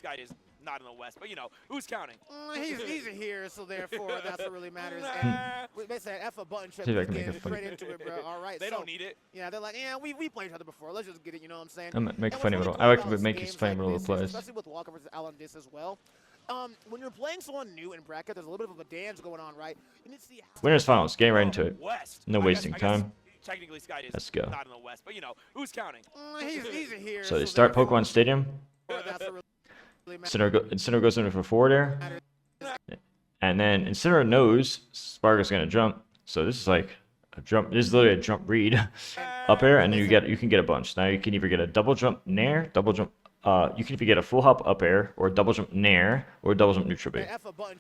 Skyjay's not in the West, but you know, who's counting? He's here, so therefore that's what really matters. And basically, an F a button trip See if I is can make getting it funny. straight into it, bro. All right, They so, don't need it. yeah, they're like, yeah, we played each other before. Let's just get it. You know what I'm saying? I'm make And funny what's little. really I cool like about make games funny like little this is, plays. especially with Walker versus Alan this as well. When you're playing someone new in bracket, there's a little bit of a dance going on, right? You need to see how Winners finals. Getting right into it. West. No wasting I guess time. Technically, Skyjay's Let's go. not in the West, but you know, who's counting? he's here. So they start therefore Pokemon Stadium. that's what really Incineroar goes in for forward air. And then Incineroar knows Sparg is gonna jump. So this is like a jump. This is literally a jump read up air, and then you can get a bunch. Now you can either get a double jump nair, double jump. You can either get a full hop up air, or a double jump nair, or a double jump neutral B. F a button.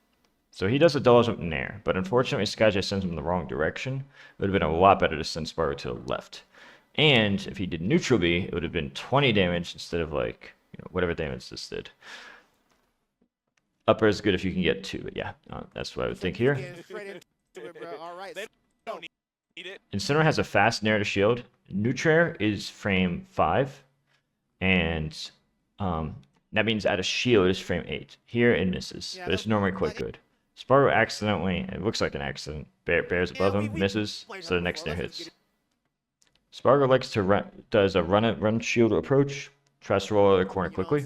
So he does a double jump nair, but unfortunately Skyjay sends him in the wrong direction. It would have been a lot better to send Sparg to the left. And if he did neutral B, it would have been 20 damage instead of like, you know, whatever damage this did. Upper is good if you can get 2, but yeah, that's what I would think here. Getting straight into it, bro. All right. They don't need it. Incineroar has a fast nair to shield. Neutral is frame 5, and that means at a shield is frame 8. Here it misses, but it's normally quite good. Sparg0 accidentally, it looks like an accident, bears above him, misses, so the next nair hits. Sparg0 likes to does a run shield approach, tries to roll out of the corner quickly.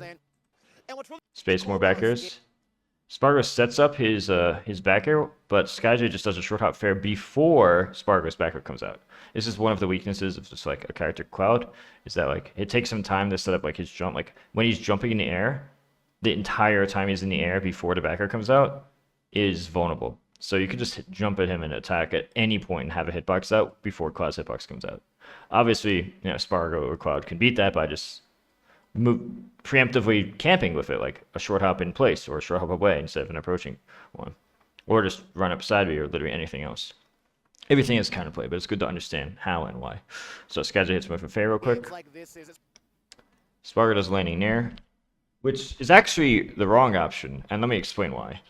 Space more back airs. Sparg0 sets up his back air, but Skyjay just does a short hop fair before Sparg0's back air comes out. This is one of the weaknesses of just like a character Cloud, is that like it takes some time to set up like his jump. Like when he's jumping in the air, the entire time he's in the air before the back air comes out is vulnerable. So you can just jump at him and attack at any point and have a hitbox out before Cloud's hitbox comes out. Obviously, you know, Sparg0 or Cloud can beat that by just preemptively camping with it, like a short hop in place or a short hop away instead of an approaching one, or just run up side B or literally anything else. Everything is counterplay, but it's good to understand how and why. So Skyjay hits him with a fair real quick. Sparg0 does landing nair, which is actually the wrong option, and let me explain why.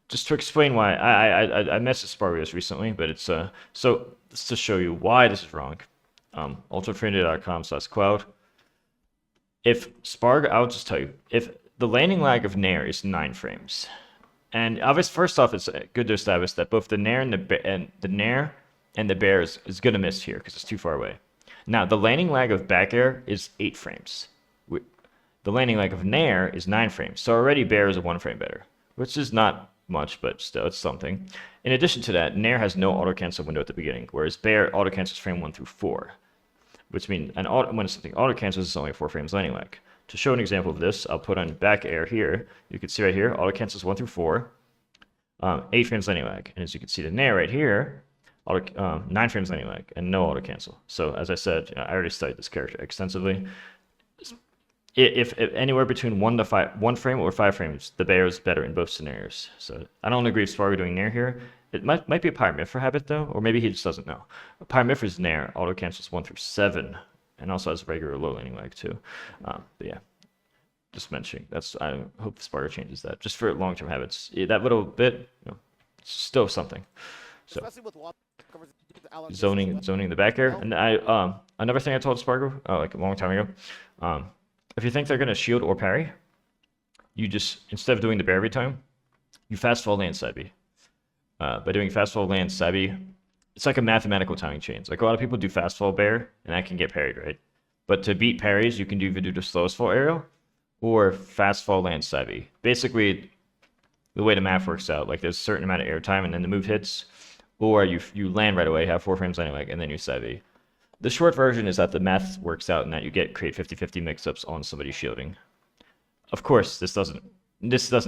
Just to explain why, I messaged Sparg0 this recently, but it's so just to show you why this is wrong. ultrafriendly.com/cloud. If Sparg0, I'll just tell you, if the landing lag of nair is 9 frames, and obviously first off, it's good to establish that both the nair and the bear is gonna miss here because it's too far away. Now the landing lag of back air is 8 frames. The landing lag of nair is 9 frames, so already bear is a 1 frame better, which is not much, but still it's something. In addition to that, nair has no auto cancel window at the beginning, whereas bear auto cancels frame 1 through 4. Which means when something auto cancels, it's only 4 frames landing lag. To show an example of this, I'll put on back air here. You can see right here, auto cancels 1 through 4, 8 frames landing lag. And as you can see the nair right here, 9 frames landing lag and no auto cancel. So as I said, I already studied this character extensively. If anywhere between 1 frame or 5 frames, the bear is better in both scenarios. So I don't agree with Sparg0 doing nair here. It might be a Pyramithra habit though, or maybe he just doesn't know. Pyramithra's nair auto cancels 1 through 7, and also has regular low landing lag too. But yeah, just mentioning. I hope Sparg0 changes that. Just for long-term habits, that little bit, you know, it's still something. So zoning the back air, and another thing I told Sparg0 like a long time ago. If you think they're gonna shield or parry, you just instead of doing the bear every time, you fast fall land side B. By doing fast fall land Sabi, it's like a mathematical timing chain. Like a lot of people do fast fall bear, and that can get parried, right? But to beat parries, you can either do the slowest fall aerial or fast fall land Sabi. Basically, the way the math works out, like there's a certain amount of air time, and then the move hits, or you land right away, have 4 frames landing lag, and then you Sabi. The short version is that the math works out, and that you create 50-50 mix-ups on somebody shielding. Of course, this doesn't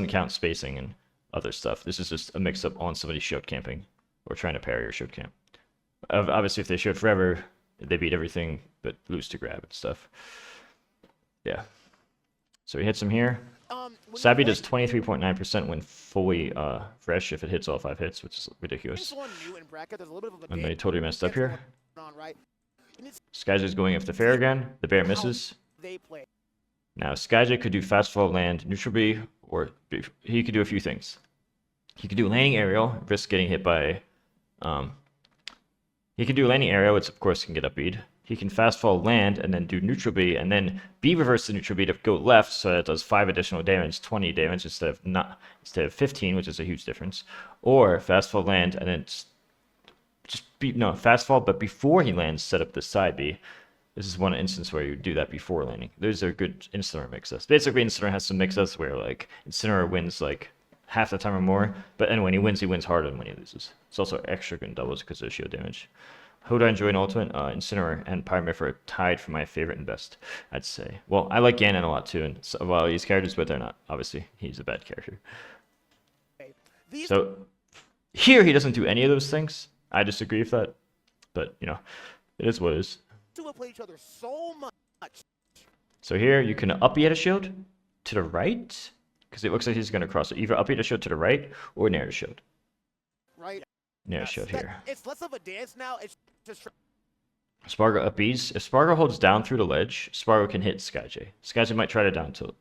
count spacing and other stuff. This is just a mix-up on somebody shield camping or trying to parry or shield camp. Obviously, if they shield forever, they beat everything but lose to grab and stuff. Yeah. So he hits him here. Sabi does 23.9% when fully fresh if it hits all 5 hits, which is ridiculous. And they totally messed up here. Skyjay's going after fair again. The bear misses. Now, Skyjay could do fast fall land, neutral B, or he could do a few things. He could do landing aerial, risk getting hit by... he could do landing aerial, which of course can get up bead. he can fast fall land and then do neutral B, and then B reverse the neutral B to go left, so that it does 5 additional damage, 20 damage instead of 15, which is a huge difference. Or fast fall land and then fast fall, but before he lands, set up the side B. This is one instance where you do that before landing. Those are good Incineroar mix-ups. Basically, Incineroar has some mix-ups where like Incineroar wins like half the time or more, but then when he wins harder than when he loses. It's also extra good in doubles because of shield damage. Who do I enjoy in Ultimate? Incineroar and Pyramid are tied for my favorite and best, I'd say. Well, I like Ganon a lot too, and so, well, these characters, but they're not. Obviously, he's a bad character. So here he doesn't do any of those things. I disagree with that, but you know, it is what it is. Play each other so much. So here you can up a shield to the right, because it looks like he's going to cross it. Either up a shield to the right or nair the shield. Right. Nair shield here. It's less of a dance now. It's just Sparg0 up Bs. If Sparg0 holds down through the ledge, Sparg0 can hit Skyjay. Skyjay might try to down tilt,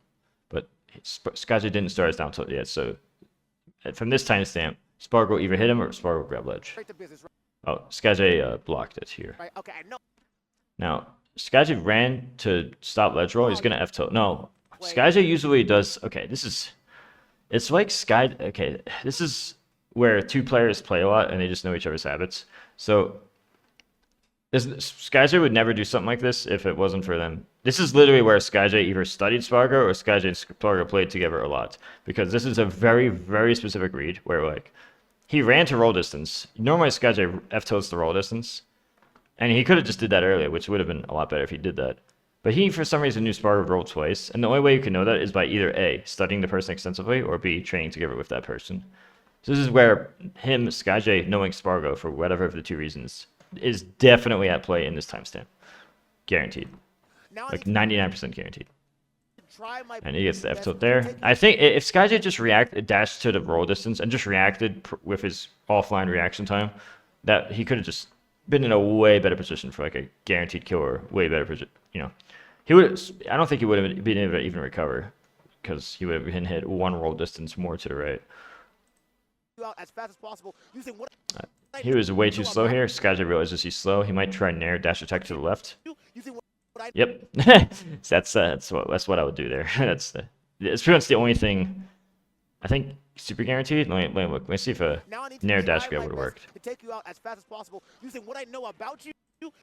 but Skyjay didn't start his down tilt yet. So from this timestamp, Sparg0 either hit him or Sparg0 grab ledge. right to business. Right. Oh, Skyjay blocked it here. Right. Okay. I know. Now, Skyjay ran to stop ledge roll. He's going to F-tilt. No, Skyjay usually does... Okay, this is... It's like Sky... Okay, this is where two players play a lot and they just know each other's habits. So, Skyjay would never do something like this if it wasn't for them. This is literally where Skyjay either studied Sparg0 or Skyjay and Sparg0 played together a lot. Because this is a very, very specific read where, like, he ran to roll distance. Normally, Skyjay F-tilts the roll distance. And he could have just did that earlier, which would have been a lot better if he did that. But he, for some reason, knew Sparg0 would roll twice. And the only way you can know that is by either A, studying the person extensively, or B, training together with that person. So this is where him, Skyjay, knowing Sparg0 for whatever of the two reasons, is definitely at play in this timestamp. Guaranteed. Like 99% guaranteed. And he gets the F-tilt there. I think if Skyjay just dashed to the roll distance and just reacted with his offline reaction time, that he could have just been in a way better position for like a guaranteed kill or way better position. You know, he would. I don't think he would have been able to even recover because he would have been hit one roll distance more to the right. As fast as possible, using what he was way too slow here. Skyjay realizes he's slow. He might try nair dash attack to the left. Yep, that's what I would do there. It's pretty much the only thing. I think super guaranteed. Let me see if a nair dash grab would have worked. Take you out as fast as possible using what I know about you.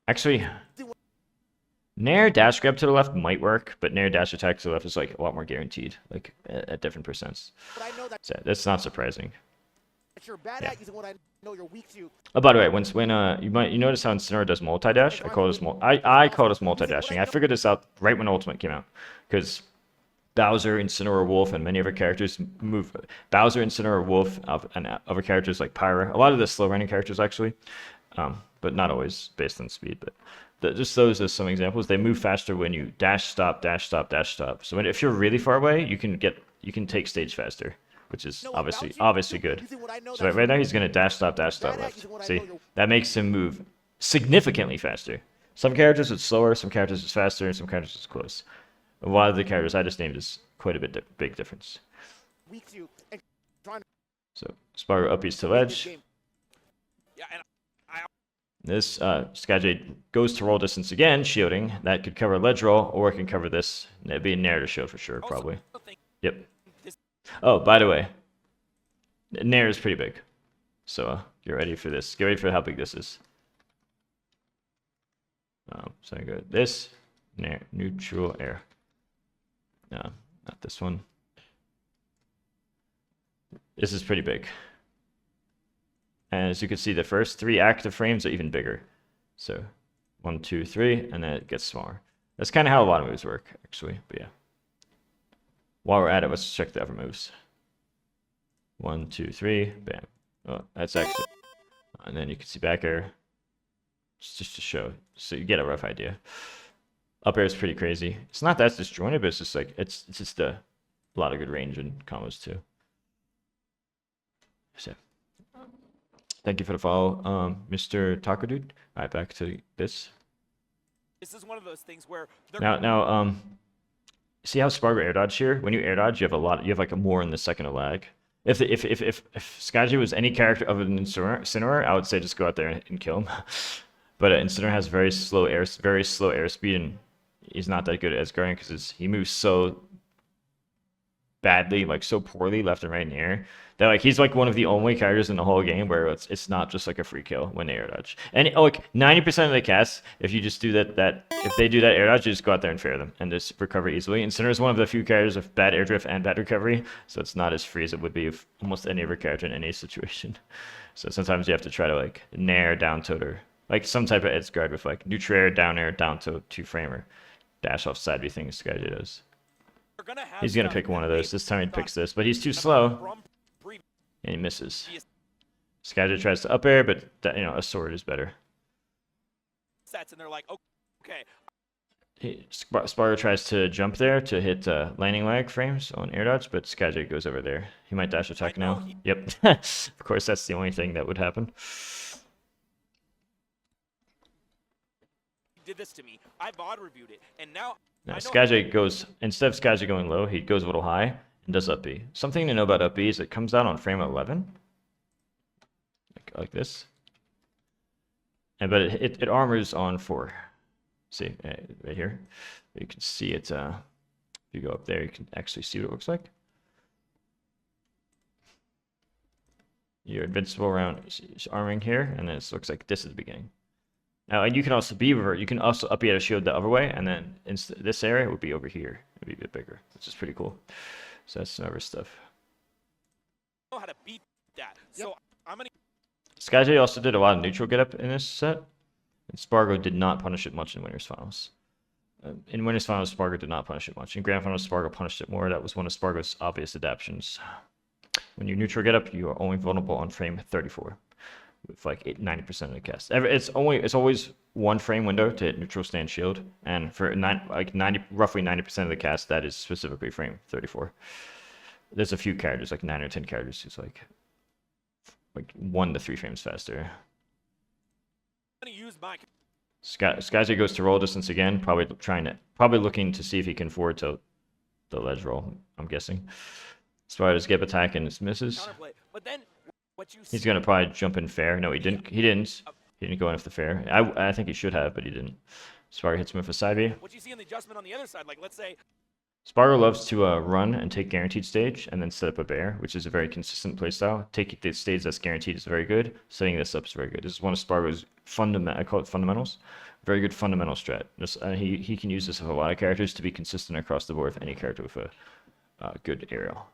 Actually, nair dash grab to the left might work, but nair dash attack to the left is like a lot more guaranteed, like at different percents. So that's not surprising. You're bad at using what I know you're weak to. Oh, by the way, when you notice how Incineroar does multi dash, I call this multi dashing. I figured this out right when Ultimate came out, because Bowser, Incineroar, Wolf, and many other characters move. Bowser, Incineroar, Wolf, and other characters like Pyra. A lot of the slow running characters actually, but not always based on speed. But just those as some examples. They move faster when you dash stop, dash stop, dash stop. So if you're really far away, you can take stage faster, which is obviously good. So right now he's gonna dash stop left. See, that makes him move significantly faster. Some characters it's slower, some characters it's faster, and some characters it's close. A lot of the characters I just named is quite a bit big difference. So Sparg0 uppies to ledge. This Skyjay goes to roll distance again, shielding. That could cover ledge roll, or it can cover this. It'd be a nair to shield for sure, probably. Yep. Oh, by the way, nair is pretty big. So get ready for this. Get ready for how big this is. So I go this, nair, neutral air. No, not this one. This is pretty big. And as you can see, the first 3 active frames are even bigger. So 1, 2, 3, and then it gets smaller. That's kind of how a lot of moves work, actually. But yeah. While we're at it, let's check the other moves. 1, 2, 3, bam. Oh, that's actually. And then you can see back air. Just to show, so you get a rough idea. Up air is pretty crazy. It's not that disjointed, but it's just like it's just a lot of good range and combos too. So, thank you for the follow, Mr. Taco Dude. All right, back to this. This is one of those things where now, see how Sparg0 air dodge here? When you air dodge, you have like a more in the second of lag. If Skyjay was any character other than Incineroar, I would say just go out there and kill him. But Incineroar has very slow airspeed, and he's not that good at guarding because he moves so badly, like so poorly left and right in the air, that like he's like one of the only characters in the whole game where it's not just like a free kill when they air dodge. And like 90% of the casts, if you just do that if they do that air dodge, you just go out there and fair them and just recover easily. Incineroar is one of the few characters with bad air drift and bad recovery, so it's not as free as it would be if almost any other character in any situation. So sometimes you have to try to like nair, down tilt, or like some type of edge guard with like neutral air, down tilt, 2-framer, dash off side B things Skyjay does. He's gonna pick one of those. This time he picks this, but he's too slow, and he misses. Skyjay tries to up air, but that, a sword is better. And they're like, okay. Sparg0 tries to jump there to hit landing lag frames on air dodge, but Skyjay goes over there. He might dash attack now. Yep. Of course, that's the only thing that would happen. He did this to me. I VOD reviewed it, and now Skyjay goes, instead of Skyjay going low, he goes a little high and does up B. Something to know about up B is it comes out on frame 11, like this, but it armors on 4. See, right here, you can see it. If you go up there, you can actually see what it looks like. You're invincible around armoring here, and then it looks like this is the beginning. Now, and you can also be revert. You can also up a shield the other way, and then this area would be over here. It'd be a bit bigger, which is pretty cool. So that's some other stuff. I know how to beat that. So I'm gonna. Skyjay also did a lot of neutral get up in this set, and Sparg0 did not punish it much in Winners Finals. In Winners Finals, Sparg0 did not punish it much. In Grand Finals, Sparg0 punished it more. That was one of Sparg0's obvious adaptations. When you neutral get up, you are only vulnerable on frame 34. With like 90% of the cast. It's always 1 frame window to hit neutral stand shield, and for roughly 90% of the cast, that is specifically frame 34. There's a few characters, like 9 or 10 characters, who's like 1 to 3 frames faster. I'm gonna use my. Skyjay goes to roll distance again, probably looking to see if he can forward to the ledge roll. I'm guessing. Sparg0 get attack and it misses. Counterplay. But then. He's gonna probably jump in fair. No, he didn't. He didn't go in with the fair. I think he should have, but he didn't. Sparg0 hits him with a side B. What you see in the adjustment on the other side, like let's say. Sparg0 loves to run and take guaranteed stage, and then set up a bear, which is a very consistent playstyle. Taking the stage that's guaranteed is very good. Setting this up is very good. This is one of Sparg0's I call it fundamentals. Very good fundamental strat. He can use this with a lot of characters to be consistent across the board with any character with a good aerial.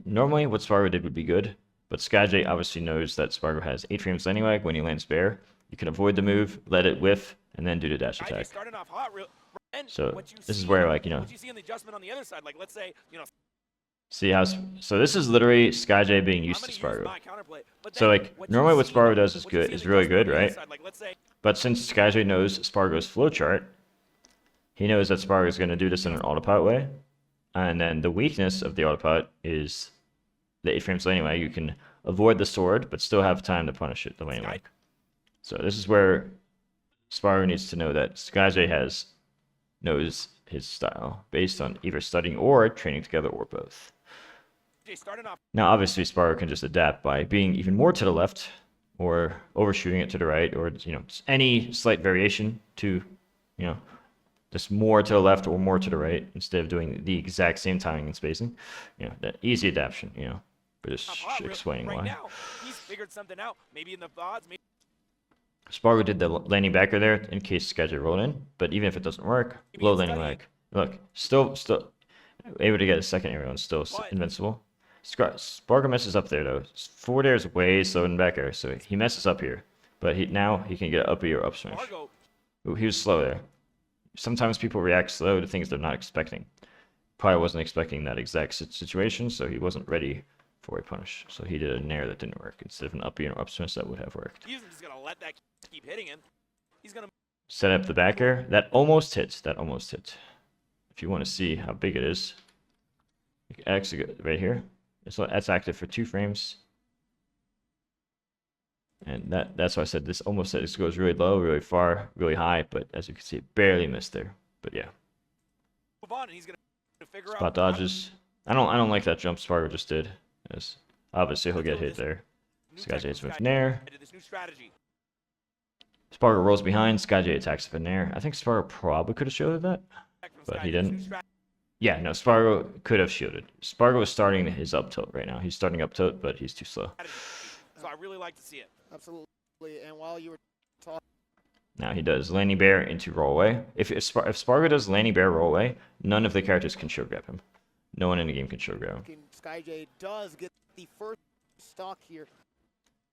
Normally, what Sparg0 did would be good, but Skyjay obviously knows that Sparg0 has 8 frames landing lag when he lands bear. You can avoid the move, let it whiff, and then do the dash attack. So this is where, like, What you see in the adjustment on the other side, like let's say, see how. So this is literally Skyjay being used to Sparg0. So like normally what Sparg0 does is really good, right? But since Skyjay knows Sparg0's flowchart, he knows that Sparg0 is going to do this in an autopilot way. And then the weakness of the autopilot is the 8 frames landing lag. You can avoid the sword, but still have time to punish it, the landing lag. So this is where Sparg0 needs to know that Skyjay knows his style based on either studying or training together or both. Now, obviously, Sparg0 can just adapt by being even more to the left or overshooting it to the right, or any slight variation to just more to the left or more to the right instead of doing the exact same timing and spacing. That easy adaptation, but just explaining why. Now, he's figured something out. Maybe in the VODs, maybe. Sparg0 did the landing backer there in case Skyjay rolled in, but even if it doesn't work, low landing lag. Look, still able to get a second aerial and still invincible. Sparg0 messes up there though. Forward air is way slower than back air, so he messes up here. But now he can get up B or up smash. Ooh, he was slow there. Sometimes people react slow to things they're not expecting. Probably wasn't expecting that exact situation, so he wasn't ready for a punish. So he did a nair that didn't work. Instead of an up B and up smash, that would have worked. He's just gonna let that keep hitting him. He's gonna set up the back air. That almost hit. If you want to see how big it is, you can actually go right here. That's active for 2 frames. And that's why I said this almost hit. This goes really low, really far, really high, but as you can see, it barely missed there. But yeah. Move on, and he's gonna figure Spot dodges. I don't like that jump Sparg0 just did. As obviously he'll get hit there. Skyjay's with Nair. This new strategy. Sparg0 rolls behind. Skyjay attacks with Nair. I think Sparg0 probably could have shielded that, but he didn't. Yeah, no, Sparg0 could have shielded. Sparg0 is starting his up tilt right now. He's starting up tilt, but he's too slow. So I really like to see it. Absolutely. And while you were talking, Now he does landing bear into roll away. If Sparg0 does landing bear roll away, none of the characters can shield grab him. No one in the game can shield grab him. Skyjay does get the first stock here.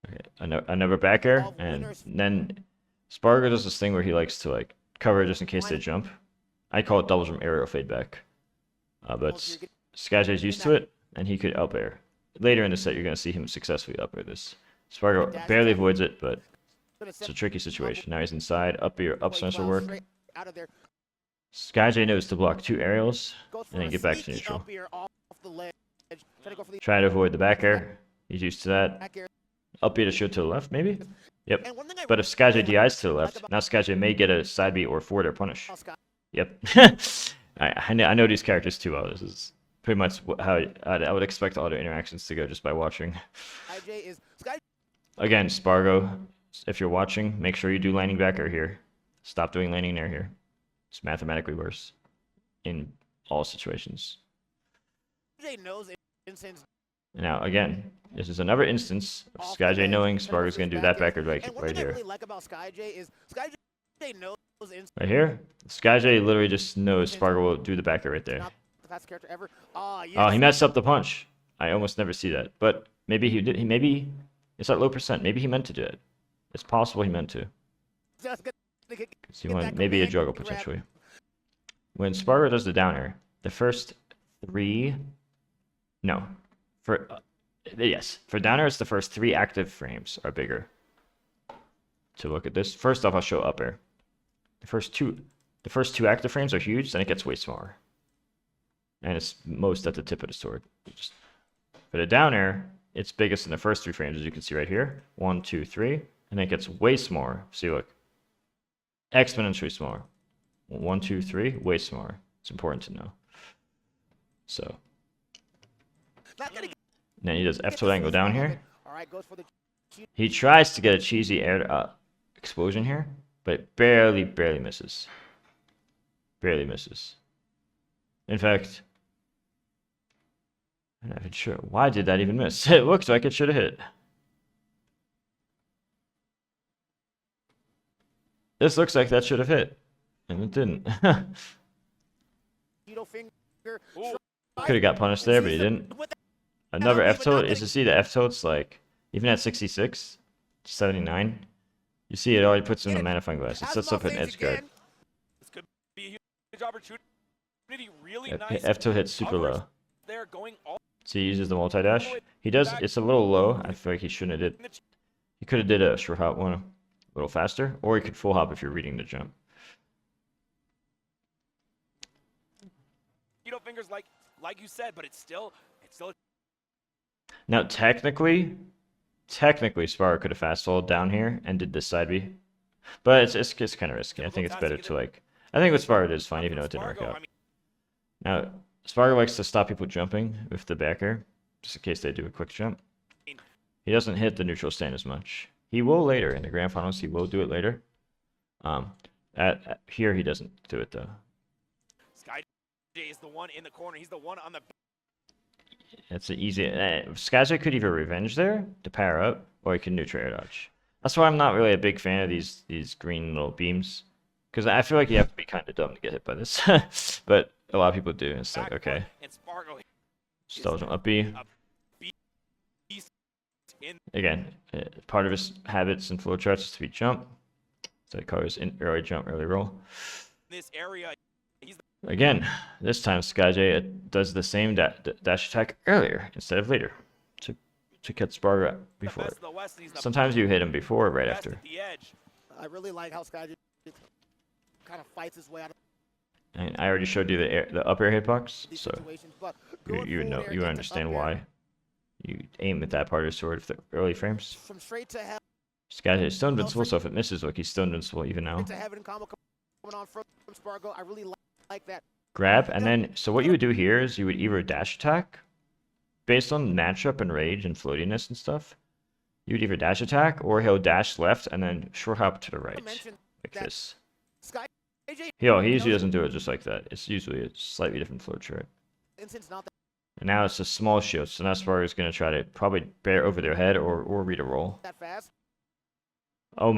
Okay, another back air, and then Sparg0 does this thing where he likes to like cover just in case they jump. I call it double jump aerial fade back. But Skyjay's used to it, and he could up air. Later in the set, you're going to see him successfully up air this. Sparg0 barely avoids it, but it's a tricky situation. Now he's inside, up air, up smash will work. Skyjay knows to block 2 aerials, and then get back to neutral. Try to avoid the back air. He's used to that. Up air to shield to the left, maybe? Yep. But if Skyjay DIs to the left, now Skyjay may get a side B or forward air punish. Yep. I know these characters too well. This is pretty much how I would expect all their interactions to go just by watching. Again, Sparg0, if you're watching, make sure you do landing back air here. Stop doing landing air here. It's mathematically worse in all situations. Now, again, this is another instance of Skyjay knowing Sparg0 is going to do that back air right here. Right here, Skyjay literally just knows Sparg0 will do the back air right there. Oh, he messed up the punch. I almost never see that, but maybe he did. Maybe it's at low percent. Maybe he meant to do it. It's possible he meant to. He won maybe a juggle potentially. When Sparg0 does the down air, the first 3, no, for yes, for down air, it's the first 3 active frames are bigger. To look at this, first off, I'll show up air. The first two active frames are huge, then it gets way smaller. And it's most at the tip of the sword. For the down air, it's biggest in the first 3 frames, as you can see right here. 1, 2, 3. And then it gets way smaller. See, look. Exponentially smaller. 1, 2, 3, way smaller. It's important to know. So. Then he does F tilt angle down here. He tries to get a cheesy air explosion here, but it barely misses. Barely misses. In fact, I'm not even sure. Why did that even miss? It looks like it should have hit. This looks like that should have hit. And it didn't. Could have got punished there, but he didn't. Another F tilt is to see the F tilts like, even at 66, 79, you see it already puts him in a magnifying glass. It sets up an edge guard. This could be a huge opportunity. Really nice. F tilt hits super low. So he uses the multi-dash. He does, it's a little low. I feel like he shouldn't have did. He could have did a short hop one a little faster, or he could full hop if you're reading the jump. Fingers like you said, but it's still. Now technically Sparg0 could have fast followed down here and did this side B, but it's kind of risky. I think it's better to like. I think with Sparg0 is fine, even though it didn't work out. Now Sparg0 likes to stop people jumping with the back air, just in case they do a quick jump. He doesn't hit the neutral stand as much. He will later in the grand finals. He will do it later. At here he doesn't do it though. Skyjay is the one in the corner. He's the one on the. It's an easy. Skyjay could either revenge there to power up, or he can neutral air dodge. That's why I'm not really a big fan of these green little beams, because I feel like you have to be kind of dumb to get hit by this. But a lot of people do. It's like, okay, still jump up B. Again, part of his habits and flow charts is to be jump. So it covers in early jump, early roll. This area. Again, this time Skyjay does the same dash attack earlier instead of later to catch Sparg0 before. Sometimes you hit him before or right after. I really like how Skyjay kind of fights his way out of. And I already showed you the up air hitbox, so you understand why you aim at that part of the sword for the early frames. From straight to hell. Skyjay is still invincible, so if it misses, look, he's still invincible even now. I really like that. Grab, and then, so what you would do here is you would either dash attack, based on matchup and rage and floatiness and stuff, you would either dash attack or he'll dash left and then short hop to the right, mentioned like that this. Skyjay He usually doesn't do it just like that. It's usually a slightly different flow chart. Incense not that And now it's a small shield, so now Sparg is going to try to probably bear over their head or read a roll. fast. Oh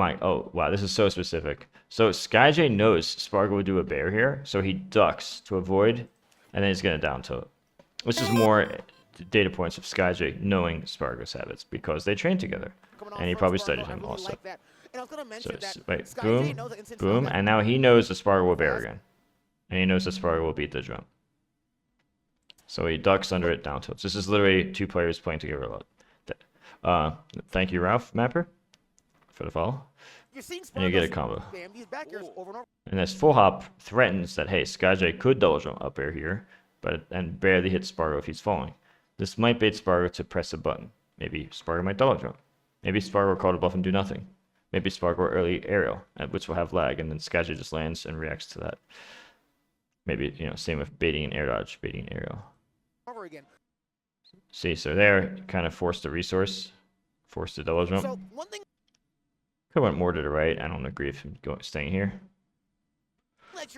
wow, this is so specific. So Skyjay knows Sparg will do a bear here, so he ducks to avoid, and then he's going to down tilt. Which is more data points of Skyjay knowing Spargo's habits, because they train together. And he probably studied him also. So wait, boom, boom, and now he knows the Sparg will bear again. And he knows the Sparg will beat the jump. So he ducks under it, down tilts. This is literally two players playing together a lot. Thank you, Ralph Mapper, for the follow. And you get a combo. And this full hop threatens that, hey, Skyjay could double jump up air here, and barely hit Sparg0 if he's falling. This might bait Sparg0 to press a button. Maybe Sparg0 might double jump. Maybe Sparg0 will call to bluff and do nothing. Maybe Sparg0 will early aerial, which will have lag, and then Skyjay just lands and reacts to that. Maybe, same with baiting an air dodge, baiting an aerial. See, so there, kind of forced the resource, forced the double jump. So one thing Could went more to the right. I don't agree if I'm staying here.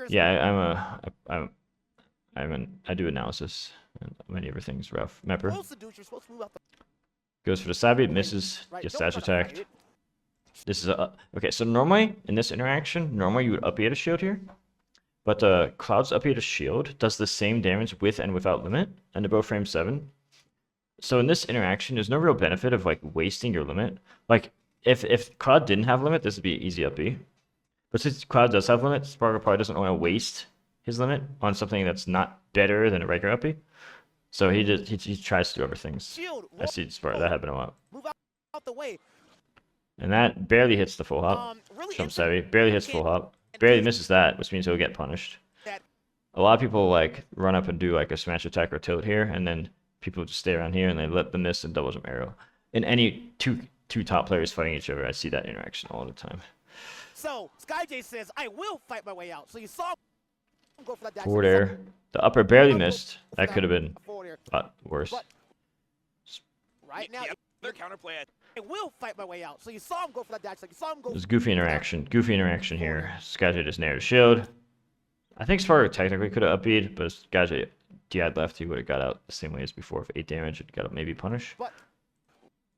Yeah, I do analysis. And many other things, Ralph Mapper. Goes for the Sabi, misses, gets dash attacked. This is okay, so normally in this interaction, you would up a shield here. But Cloud's up a shield does the same damage with and without limit, and they're both frame 7. So in this interaction, there's no real benefit of like wasting your limit. Like if Cloud didn't have limit, this would be easy up B. But since Cloud does have limit, Sparg0 probably doesn't want to waste his limit on something that's not better than a regular up B. So he tries to do other things. I see Sparg0 that happen a lot. Move out the way. And that barely hits the full hop. Jump savvy, barely hits full hop. Barely misses that, which means he'll get punished. A lot of people like run up and do like a smash attack or tilt here, and then people just stay around here and they let them miss and double jump arrow. In any two top players fighting each other, I see that interaction all the time. So Skyjay says, "I will fight my way out." So you saw him go for that dash. Forward air. The upper barely missed. That could have been a lot worse. Right now, their counterplay. I will fight my way out. So you saw him go for that dash. Like you saw him go. There's goofy interaction. Goofy interaction here. Skyjay just nailed a shield. I think Sparg0 technically could have up-beat, but if Skyjay DI'd left, he would have got out the same way as before. For 8 damage, it got up maybe punish. But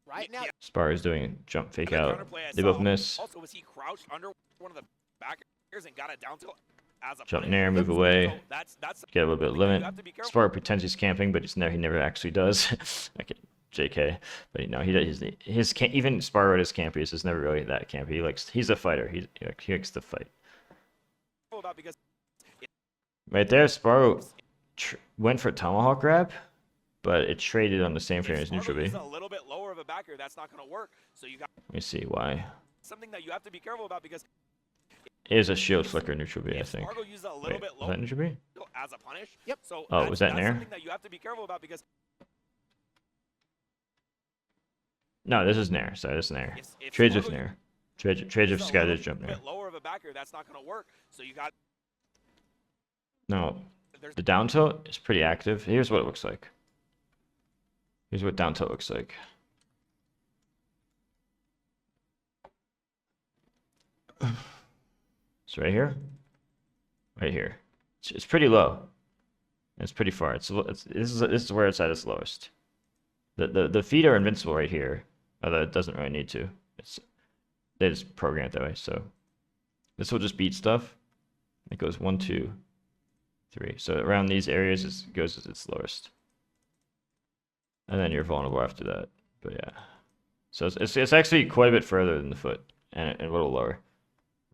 right now, Sparg0 is doing jump fake out. They both miss. Also, was he crouched under one of the backers and got a down tilt as a jump nair, move away. That's get a little bit of limit. Sparg0 pretends he's camping, but he never actually does. Okay. JK, but his even Sparg0 at his campiest is never really that campy. He's a fighter. He likes to fight. Right there, Sparg0 went for tomahawk grab, but it traded on the same frame as neutral B. A little bit lower of a backer, that's not going to work. So you got. Let me see why. Something that you have to be careful about because it is a shield flicker neutral B, I think. Sparg0 used a little bit was that neutral B? As a punish. Yep. So was that nair? Something that you have to be careful about because. No, this is nair. Sorry, this is nair. Trades with nair. Trades with Skyjay's jump nair. Lower of a backer, that's not going to work. So you got. No, the down tilt is pretty active. Here's what it looks like. Here's what down tilt looks like. It's right here. Right here. It's pretty low. It's pretty far. This is where it's at its lowest. The feet are invincible right here, although it doesn't really need to. They just program it that way. So this will just beat stuff. It goes 1, 2, 3. So around these areas it goes at its lowest, and then you're vulnerable after that. But yeah, so it's actually quite a bit further than the foot, and a little lower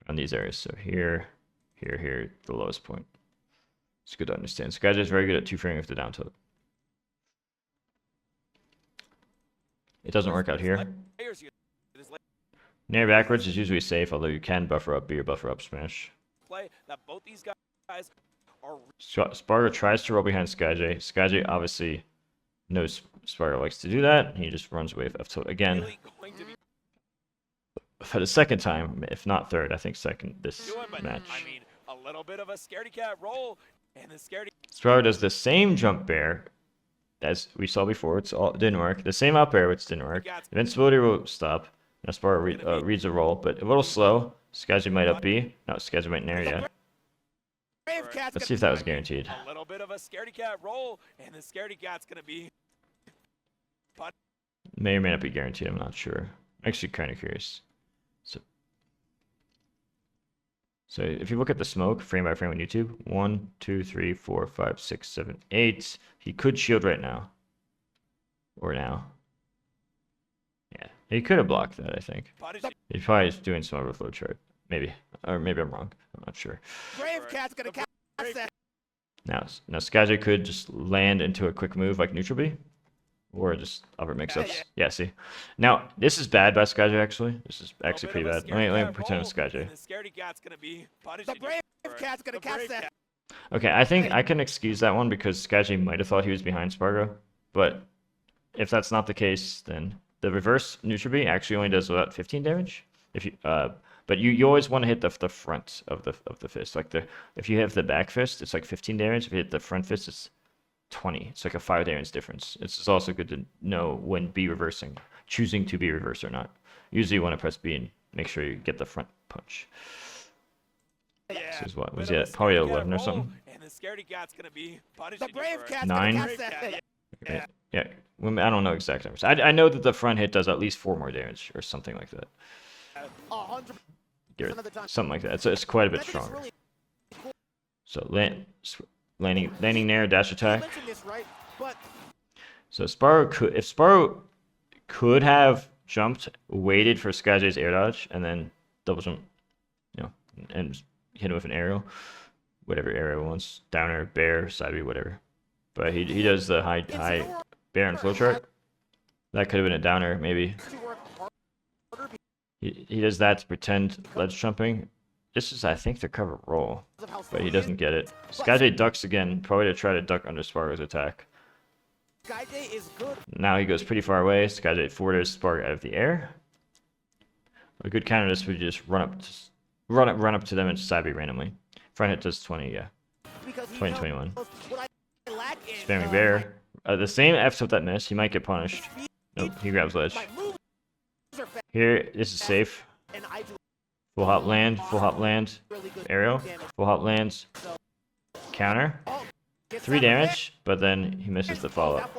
on these areas. So here, the lowest point. It's good to understand. Skyjay is very good at 2-framing with the down tilt. It doesn't work out here. Nair backwards is usually safe, although you can buffer up B or buffer up smash. That both these guys are. Sparg0 tries to roll behind Skyjay. Skyjay obviously knows Sparg0 likes to do that. He just runs away with F tilt again. For the second time, if not third, I think second this match. I mean, a little bit of a scaredy cat roll, and the scaredy. Sparg0 does the same jump bear, as we saw before, it didn't work. The same up air, which didn't work. Invincibility will stop. Now Sparg0 reads a roll, but a little slow. Skyjay might up B. No, Skyjay might nair, yeah. Let's see if that was guaranteed. A little bit of a scaredy cat roll, and the scaredy cat's gonna be. May or may not be guaranteed, I'm not sure. I'm actually kind of curious. So if you look at the smoke, frame by frame on YouTube, 1, 2, 3, 4, 5, 6, 7, 8. He could shield right now. Or now. Yeah, he could have blocked that, I think. He's probably just doing some overflow chart. Maybe. Or maybe I'm wrong. I'm not sure. Brave Cat's gonna catch that. Now Skyjay could just land into a quick move like neutral B. Or just upper mix-ups. Yeah, see. Now, this is bad by Skyjay, actually. This is actually pretty bad. Let me pretend it's Skyjay. The Brave Cat's gonna catch that. Okay, I think I can excuse that one because Skyjay might have thought he was behind Sparg0. But if that's not the case, then the reverse neutral B actually only does about 15 damage. If you but you always want to hit the front of the fist. Like if you have the back fist, it's like 15 damage. If you hit the front fist, it's 20. It's like a 5 damage difference. It's also good to know when B reversing, choosing to be reversed or not. Usually you want to press B and make sure you get the front punch. Yeah, this is what was it? Probably 11 or something. And the scaredy cat's gonna be the Brave Cat's 9. gonna catch that. Yeah. Yeah. I don't know exact numbers. I know that the front hit does at least 4 more damage or something like that. 100% of the time. Something like that. It's quite a bit stronger. Really cool. So landing nair, dash attack. You mentioned this, right? But So if Sparg0 could have jumped, waited for Skyjay's air dodge, and then double jump, and hit him with an aerial, whatever aerial wants, downer, bear, side B, whatever. But he does the high bear and flow chart. That could have been a downer, maybe. He does that to pretend ledge jumping. This is, I think, the cover roll, but he doesn't get it. Skyjay ducks again, probably to try to duck under Sparg0's attack. Skyjay is good. Now he goes pretty far away. Skyjay forwards Sparg0 out of the air. A good counter to this would just run up to them and side B randomly. Front hit does 20, yeah. 20, 21. Spamming bear. The same F tilt that missed. He might get punished. Nope, he grabs ledge. Here, this is safe. Full hop land, aerial, full hop lands, counter. 3 damage, but then he misses the follow-up.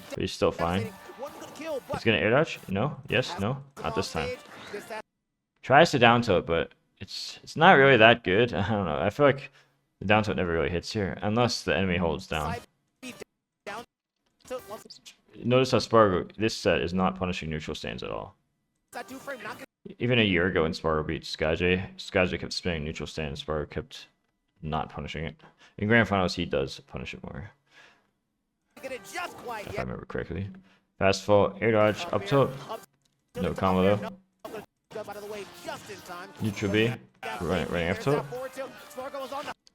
But he's still fine. He's gonna air dodge? No? Yes? No? Not this time. Tries to down tilt, but it's not really that good. I don't know. I feel like the down tilt never really hits here, unless the enemy holds down. Notice how Sparg0, this set is not punishing neutral stands at all. Even a year ago when Sparg0 beat Skyjay kept spinning neutral stand, Sparg0 kept not punishing it. In Grand Finals, he does punish it more. If I remember correctly. Fast fall, air dodge, up tilt. No combo though. Neutral B, running up tilt.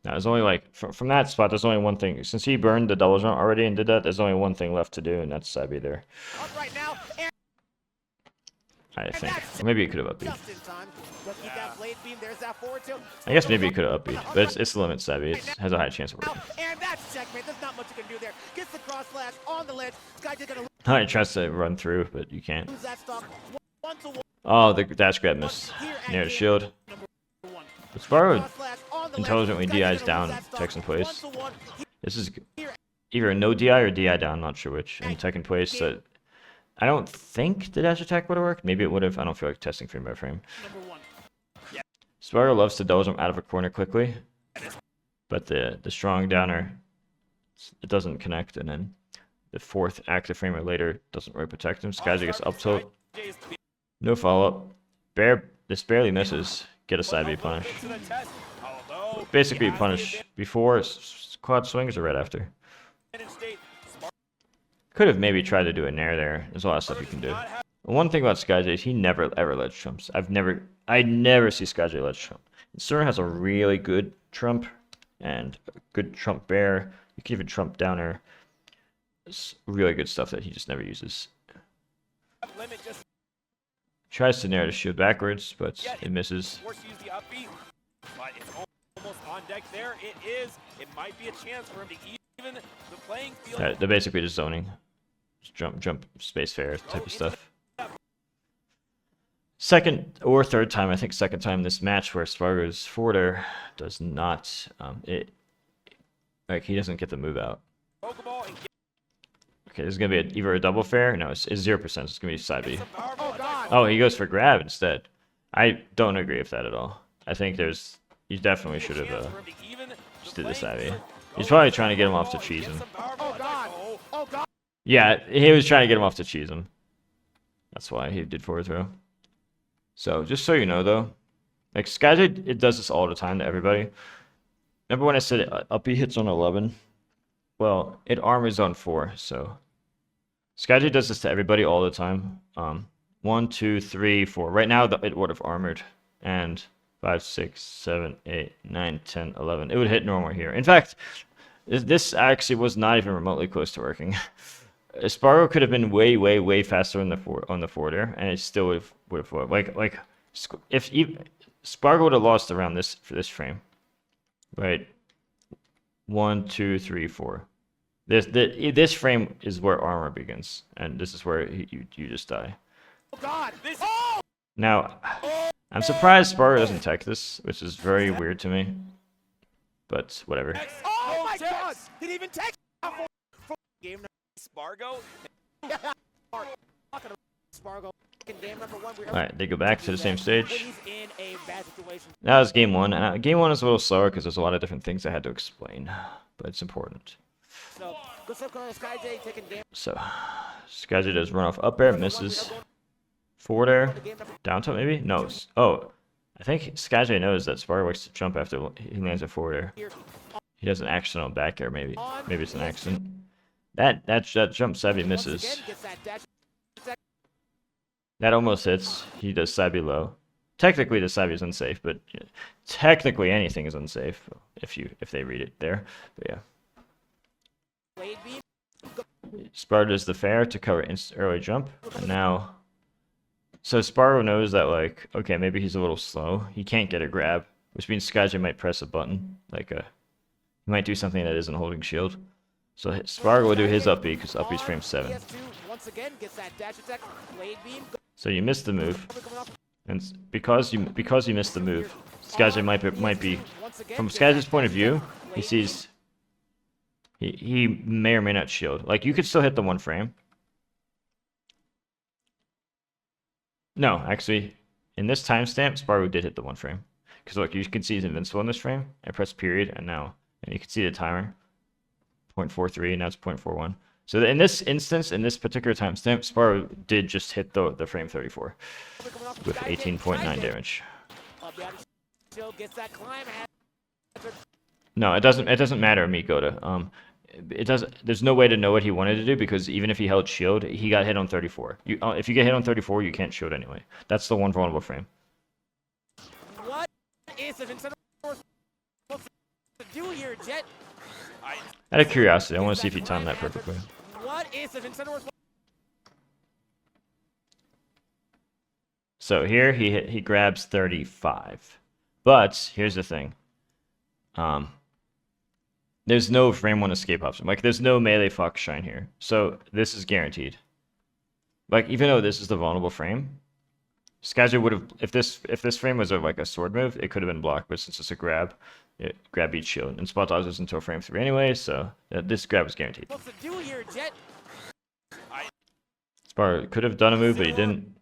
Now there's only like, from that spot, there's only one thing. Since he burned the double jump already and did that, there's only one thing left to do, and that's side B there. I think. Or maybe he could have up B. I guess maybe he could have up B, but it's the limit side B. It has a high chance of working. He tries to run through, but you can't. Oh, the dash grab missed. Near the shield. But Sparg0 intelligently DI's down, techs in place. This is either a no DI or DI down, not sure which. And tech in place that I don't think the dash attack would have worked. Maybe it would have. I don't feel like testing frame by frame. Sparg0 loves to double jump out of a corner quickly, but the strong downer, it doesn't connect, and then the 4th active frame or later doesn't really protect him. Skyjay gets up tilt. No follow-up. This barely misses. Get a side B punish. Basically punish before quad swings or right after. Could have maybe tried to do a nair there. There's a lot of stuff you can do. One thing about Skyjay is he never ever ledge trumps. I never see Skyjay ledge trump. Sir has a really good trump and a good trump bear. You can even trump downer. It's really good stuff that he just never uses. Tries to nair to shield backwards, but it misses. But it's almost on deck there. It is. It might be a chance for him to even the playing field. They're basically just zoning. Just jump, space fair type of stuff. Second or third time, I think second time this match where Sparg0's forwarder does not, he doesn't get the move out. Okay, this is gonna be either a double fair. No, it's 0%. It's gonna be side B. Oh, he goes for grab instead. I don't agree with that at all. I think you definitely should have just did the side B. He's probably trying to get him off to cheese him. Yeah, he was trying to get him off to cheese him. That's why he did forward throw. So just so you know though, like Skyjay, it does this all the time to everybody. Remember when I said up B hits on 11? Well, it armors on 4, so Skyjay does this to everybody all the time. 1, 2, 3, 4. Right now it would have armored, and 5, 6, 7, 8, 9, 10, 11. It would hit normal here. In fact, this actually was not even remotely close to working. Sparg0 could have been way faster on the forwarder, and it still would have like if Sparg0 would have lost around this for this frame, right? 1, 2, 3, 4. This frame is where armor begins, and this is where you just die. Oh God! Now, I'm surprised Sparg0 doesn't tech this, which is very weird to me. But whatever. Oh my God! He didn't even tech for game number. Sparg0. Sparg0. Game number 1. Alright, they go back to the same stage. He's in a bad situation. That was game 1. Game 1 is a little slower because there's a lot of different things I had to explain, but it's important. So, good stuff, Skyjay taking game. So, Skyjay does run off up air, misses. Forward air, down tilt maybe? No. Oh, I think Skyjay knows that Sparg0 likes to jump after he lands a forward air. He does an accidental back air maybe. Maybe it's an accident. That jump savvy misses. That almost hits. He does side B low. Technically the side B is unsafe, but technically anything is unsafe if they read it there. But yeah. Sparg0 does the fair to cover early jump, and now so Sparg0 knows that like okay maybe he's a little slow. He can't get a grab, which means Skyjay might press a button like he might do something that isn't holding shield. So Sparg0 will do his up B because up B's frame 7. So you missed the move, and because you missed the move, Skyjay might be from Skyjay's point of view. He sees he may or may not shield. Like you could still hit the 1 frame. No, actually, in this timestamp, Sparg0 did hit the 1 frame because look, you can see he's invincible in this frame. I press period, and you can see the timer. 0.43, now it's 0.41. So in this instance, in this particular timestamp, Sparg0 did just hit the frame 34 with 18.9 damage. No, it doesn't matter, Mikoda. There's no way to know what he wanted to do because even if he held shield, he got hit on 34. If you get hit on 34, you can't shield anyway. That's the one vulnerable frame. What is it supposed to do here, Jet? Out of curiosity, I want to see if he timed that perfectly. What is it Incineroar? So here he grabs 35. But here's the thing. There's no frame 1 escape option. Like there's no melee fuck shine here. So this is guaranteed. Like even though this is the vulnerable frame, Skyjay would have if this frame was like a sword move, it could have been blocked, but since it's a grab, grab beats shield, and spot dodges until frame 3 anyway, so this grab is guaranteed. Sparg0 could have done a move, but he didn't.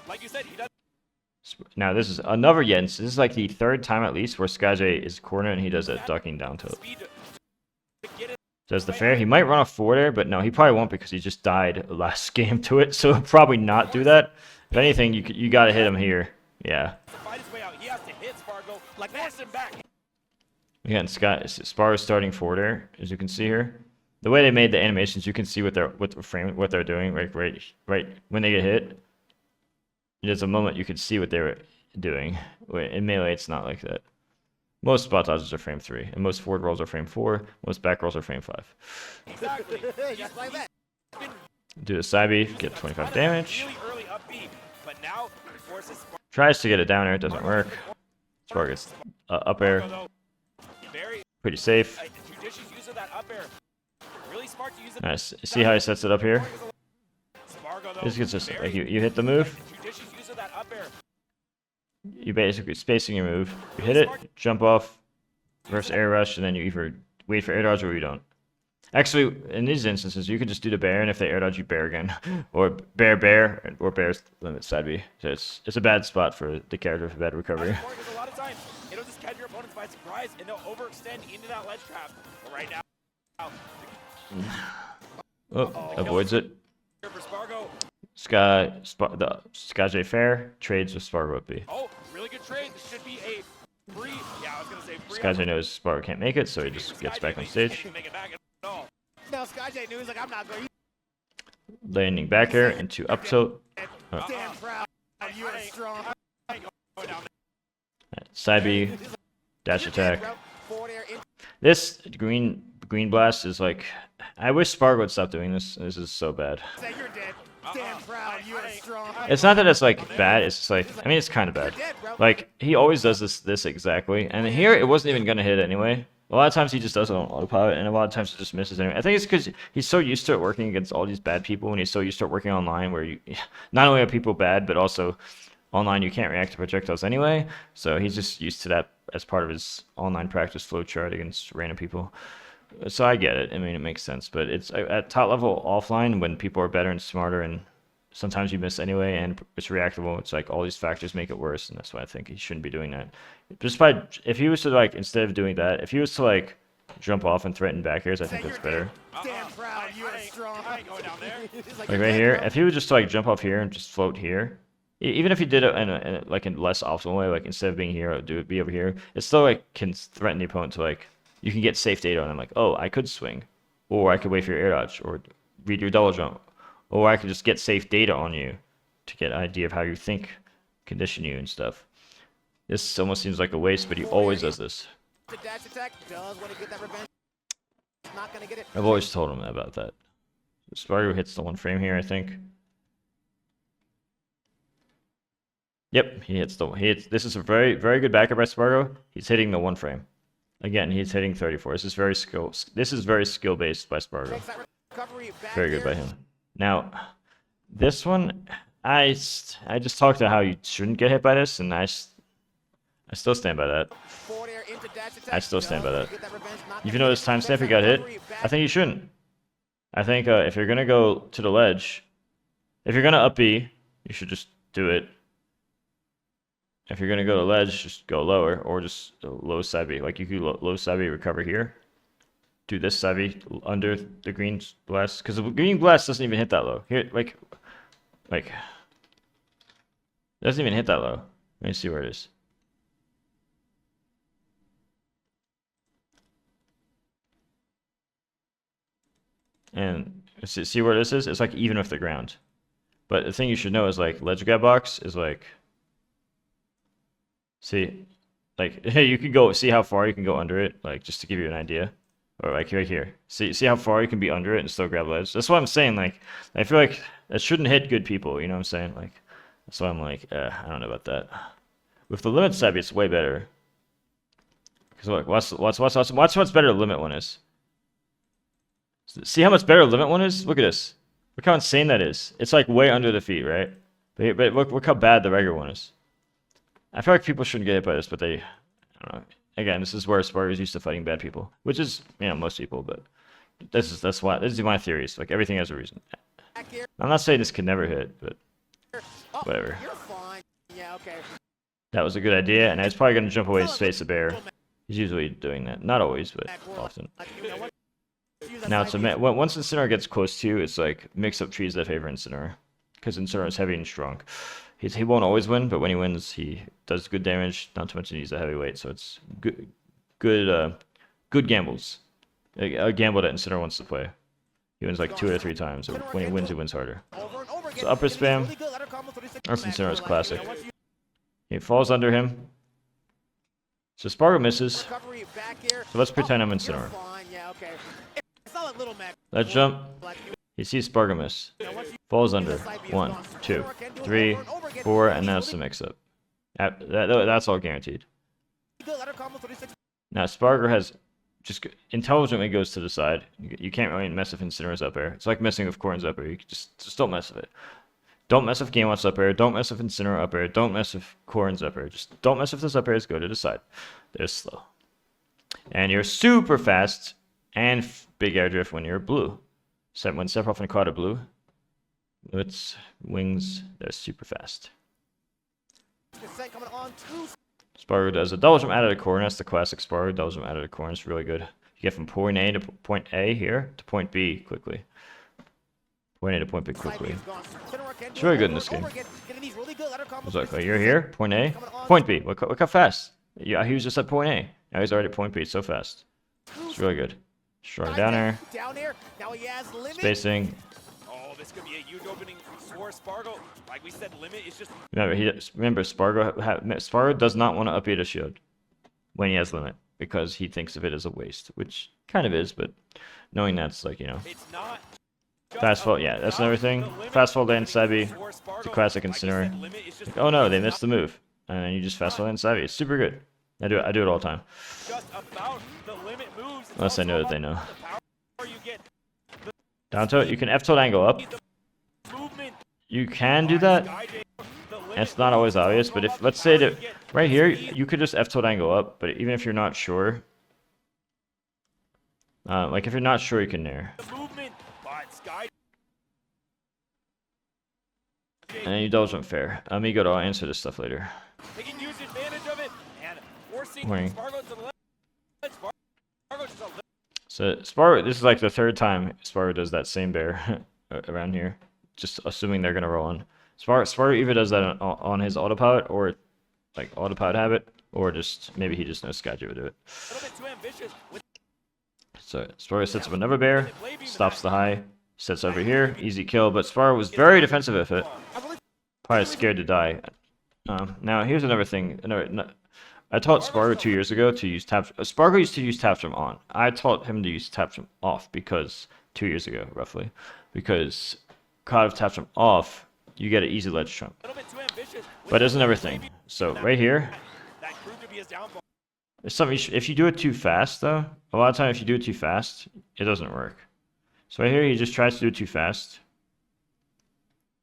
Like you said, he does. Now this is another Jens. This is like the 3rd time at least where Skyjay is cornered and he does a ducking down tilt. Does the fair? He might run off forward air, but no, he probably won't because he just died last game to it, so he'll probably not do that. If anything, you gotta hit him here. Yeah. Again, Sparg0 starting forward air, as you can see here. The way they made the animations, you can see what they're doing. Right when they get hit. There's a moment you could see what they were doing. In melee, it's not like that. Most spot dodges are frame 3, and most forward rolls are frame 4. Most back rolls are frame 5. Exactly. Just like that. Do the side B, get 25 damage. Tries to get it down air, it doesn't work. Sparg0 gets up air. Pretty safe. that up air. Really smart to use it. Nice. See how he sets it up here? Sparg0 though, This gets just very like you hit the move. judicious use of that up air. You basically spacing your move. You hit it, jump off, reverse air rush, and then you either wait for air dodge or you don't. Actually, in these instances, you can just do the bear, and if they air dodge, you bear again, or bear, or bear's limit side B. So it's a bad spot for the character with bad recovery. A lot of times, it'll just catch your opponents by surprise, and they'll overextend into that ledge trap. But right now, Oh, avoids it. here for Sparg0. The Skyjay Fair trades with Sparg0 up B. Oh, really good trade. This should be a free. Yeah, I was gonna say free. Skyjay knows Sparg0 can't make it, so he just gets back on stage. Make it back at all. Now Skyjay knew he's like, I'm not going. Landing back air into up tilt. Oh. Damn proud. You are strong. Side B, dash attack. This green blast is like, I wish Sparg0 would stop doing this. This is so bad. You're dead. Damn proud. You are strong. It's not that it's like bad. It's just like, I mean, it's kind of bad. Like he always does this exactly, and here it wasn't even gonna hit anyway. A lot of times he just does it on autopilot, and a lot of times it just misses anyway. I think it's because he's so used to it working against all these bad people, and he's so used to it working online where you, not only are people bad, but also online you can't react to projectiles anyway. So he's just used to that as part of his online practice flowchart against random people. So I get it. I mean, it makes sense. But it's at top level offline when people are better and smarter, and sometimes you miss anyway, and it's reactable. It's like all these factors make it worse, and that's why I think he shouldn't be doing that. Just by, if he was to like, instead of doing that, if he was to like jump off and threaten back airs, I think that's better. Damn proud. You are strong. I ain't going down there. Like right here, if he would just like jump off here and just float here, even if he did it in a like in less optimal way, like instead of being here, be over here, it still like can threaten the opponent to like, you can get safe data on him, like, oh, I could swing, or I could wait for your air dodge, or read your double jump, or I could just get safe data on you to get an idea of how you think, condition you and stuff. This almost seems like a waste, but he always does this. I've always told him about that. Sparg0 hits the one frame here, I think. Yep, he hits. This is a very, very good backup by Sparg0. He's hitting the one frame. Again, he's hitting 34. This is very skill based by Sparg0. Very good by him. Now, this one, I just talked about how you shouldn't get hit by this, and I still stand by that. I still stand by that. Even though this timestamp he got hit, I think you shouldn't. I think if you're gonna go to the ledge, if you're gonna up B, you should just do it. If you're gonna go to ledge, just go lower, or just low side B. Like you could low side B recover here. Do this side B under the green blast, because the green blast doesn't even hit that low. Here, like, it doesn't even hit that low. Let me see where it is. And see where this is? It's like even with the ground. But the thing you should know is like ledge grab box is like, see, like you can go see how far you can go under it, like just to give you an idea. Or like right here. See how far you can be under it and still grab ledge. That's what I'm saying. Like I feel like that shouldn't hit good people. You know what I'm saying? Like that's why I'm like, I don't know about that. With the limit stab, it's way better. Because look, watch what's better limit one is. See how much better limit one is? Look at this. Look how insane that is. It's like way under the feet, right? But look how bad the regular one is. I feel like people shouldn't get hit by this, but I don't know. Again, this is where Sparg0 is used to fighting bad people, which is, you know, most people, but this is my theories. Like everything has a reason. I'm not saying this could never hit, but whatever. That was a good idea, and I was probably gonna jump away to face the bear. He's usually doing that. Not always, but often. Now, once Incineroar gets close to you, it's like mix-up trees that favor Incineroar. Because Incineroar is heavy and strong. He won't always win, but when he wins, he does good damage. Not to mention he's a heavyweight, so it's good gambles. A gamble that Incineroar wants to play. He wins like 2 or 3 times. Or when he wins harder. So upper spam. That's Incineroar's classic. He falls under him. So Sparg0 misses. So let's pretend I'm Incineroar. Let's jump. He sees Sparg0 miss. Falls under. 1, 2, 3, 4, and now it's the mix-up. That's all guaranteed. Now Sparg0 has just intelligently goes to the side. You can't really mess with Incineroar's up air. It's like messing with Corrin's up air. You just don't mess with it. Don't mess with GameWatch's up air. Don't mess with Incineroar up air. Don't mess with Corrin's up air. Just don't mess with this up airs. Go to the side. They're slow. And you're super fast and big air drift when you're blue. When Sephiroth and Cloud are blue, its wings, they're super fast. Sparg0 does a double jump out of the corner. That's the classic Sparg0 double jump out of the corner. It's really good. You get from point A to point A here to point B quickly. Point A to point B quickly. It's really good in this game. What's like, you're here, point A, point B. Look how fast. Yeah, he was just at point A. Now he's already at point B. It's so fast. It's really good. Strong down air. Spacing. Oh, this could be a huge opening for Sparg0. Like we said, limit is just. Remember, Sparg0 does not want to upbeat a shield when he has limit because he thinks of it as a waste, which kind of is, but knowing that's like, you know. It's not. Fast fall, yeah, that's another thing. Fast fall land Sabi. It's a classic Incineroar. Like, oh no, they missed the move, and then you just fast fall land Sabi. It's super good. I do it all the time. Unless I know that they know. Down tilt, you can F tilt angle up. You can do that. And it's not always obvious, but if, let's say that right here, you could just F tilt angle up, but even if you're not sure, like if you're not sure, you can nair. And you double jump fair. Amigo, I'll answer this stuff later. Warning. So Sparg0, this is like the third time Sparg0 does that same bear around here. Just assuming they're gonna roll on. Sparg0 either does that on his autopilot or like autopilot habit, or just maybe he just knows Skyjay would do it. So Sparg0 sets up another bear, stops the high, sets over here, easy kill. But Sparg0 was very defensive of it. Probably scared to die. Now here's another thing. I taught Sparg0 2 years ago to use tap. Sparg0 used to use tap jump on. I taught him to use tap jump off because 2 years ago, roughly, because Cloud of tap jump off, you get an easy ledge jump. But there's another thing. So right here, there's something. If you do it too fast, though, a lot of time if you do it too fast, it doesn't work. So right here, he just tries to do it too fast.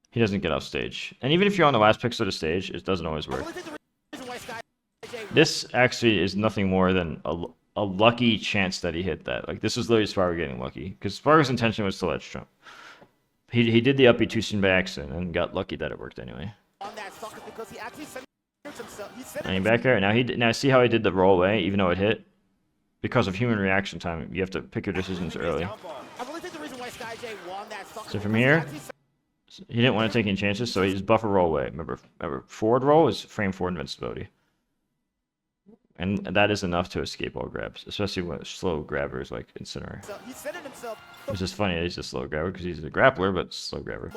He doesn't get off stage. And even if you're on the last pixel of the stage, it doesn't always work. This actually is nothing more than a lucky chance that he hit that. Like, this was literally Sparg0 getting lucky. Because Sparg0's intention was to ledge jump. He did the uppy too soon by accident and got lucky that it worked anyway. And he back there. Now see how he did the roll away, even though it hit? Because of human reaction time, you have to pick your decisions early. So from here, he didn't want to take any chances, so he just buffer roll away. Remember, forward roll is frame forward invincibility. And that is enough to escape all grabs, especially with slow grabbers like Incineroar. Which is funny, he's a slow grabber because he's a grappler, but slow grabber.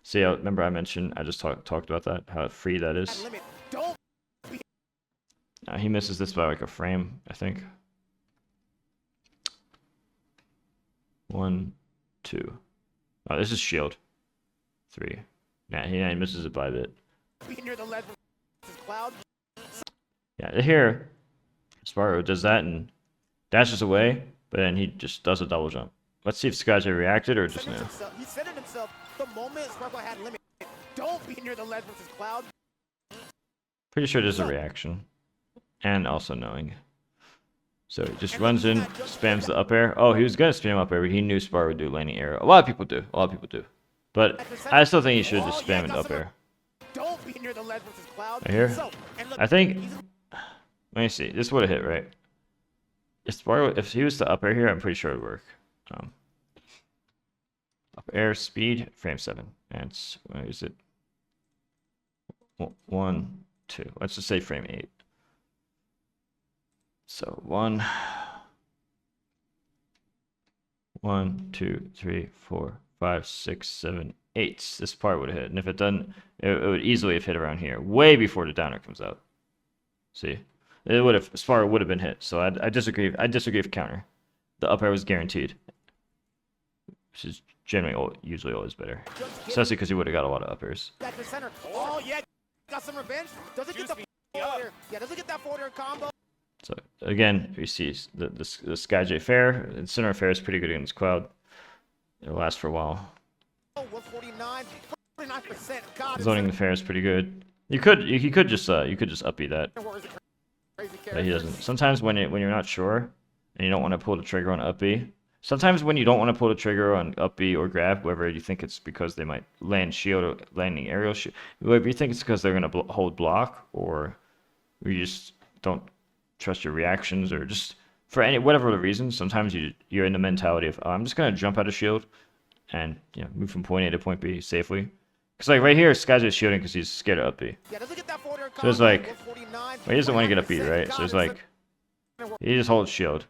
See, remember I mentioned, I just talked about that, how free that is. He misses this by like a frame, I think. 1, 2. Oh, this is shield. 3. Nah, he misses it by a bit. Yeah, here, Sparg0 does that and dashes away, but then he just does a double jump. Let's see if Skyjay reacted or just no. He said it himself. The moment Sparg0 had limit, don't be near the ledge versus Cloud. Pretty sure there's a reaction, and also knowing. So he just runs in, spams the up air. Oh, he was gonna spam up air, but he knew Sparg0 would do landing air. A lot of people do. But I still think he should just spam it up air. Right here. I think. Let me see. This would have hit, right? If he was to up air here, I'm pretty sure it would work. Up air speed, frame 7. And it's, what is it? 1, 2. Let's just say frame 8. So 1, 2, 3, 4, 5, 6, 7, 8. This part would have hit. And if it doesn't, it would easily have hit around here, way before the downer comes out. See? It would have, Sparg0 would have been hit. So I disagree. I disagree with counter. The up air was guaranteed, which is generally usually always better, especially because he would have got a lot of up airs. Oh yeah, got some revenge. Doesn't get the forward. Yeah, doesn't get that forward combo. So again, we see the Skyjay Fair. Incineroar Fair is pretty good against Cloud. It'll last for a while. 149, 49%. God, Zoning the Fair is pretty good. You could just up B that, but he doesn't. Sometimes when you're not sure and you don't want to pull the trigger on up B. Sometimes when you don't want to pull the trigger on up B or grab, whether you think it's because they might land shield or landing aerial shield, whether you think it's because they're going to hold block, or you just don't trust your reactions, or just for whatever the reason, sometimes you're in the mentality of, oh, I'm just going to jump out of shield and move from point A to point B safely. Because like right here, Skyjay's shielding because he's scared of up B. So it's like, well, he doesn't want to get up B, right? So it's like, he just holds shield.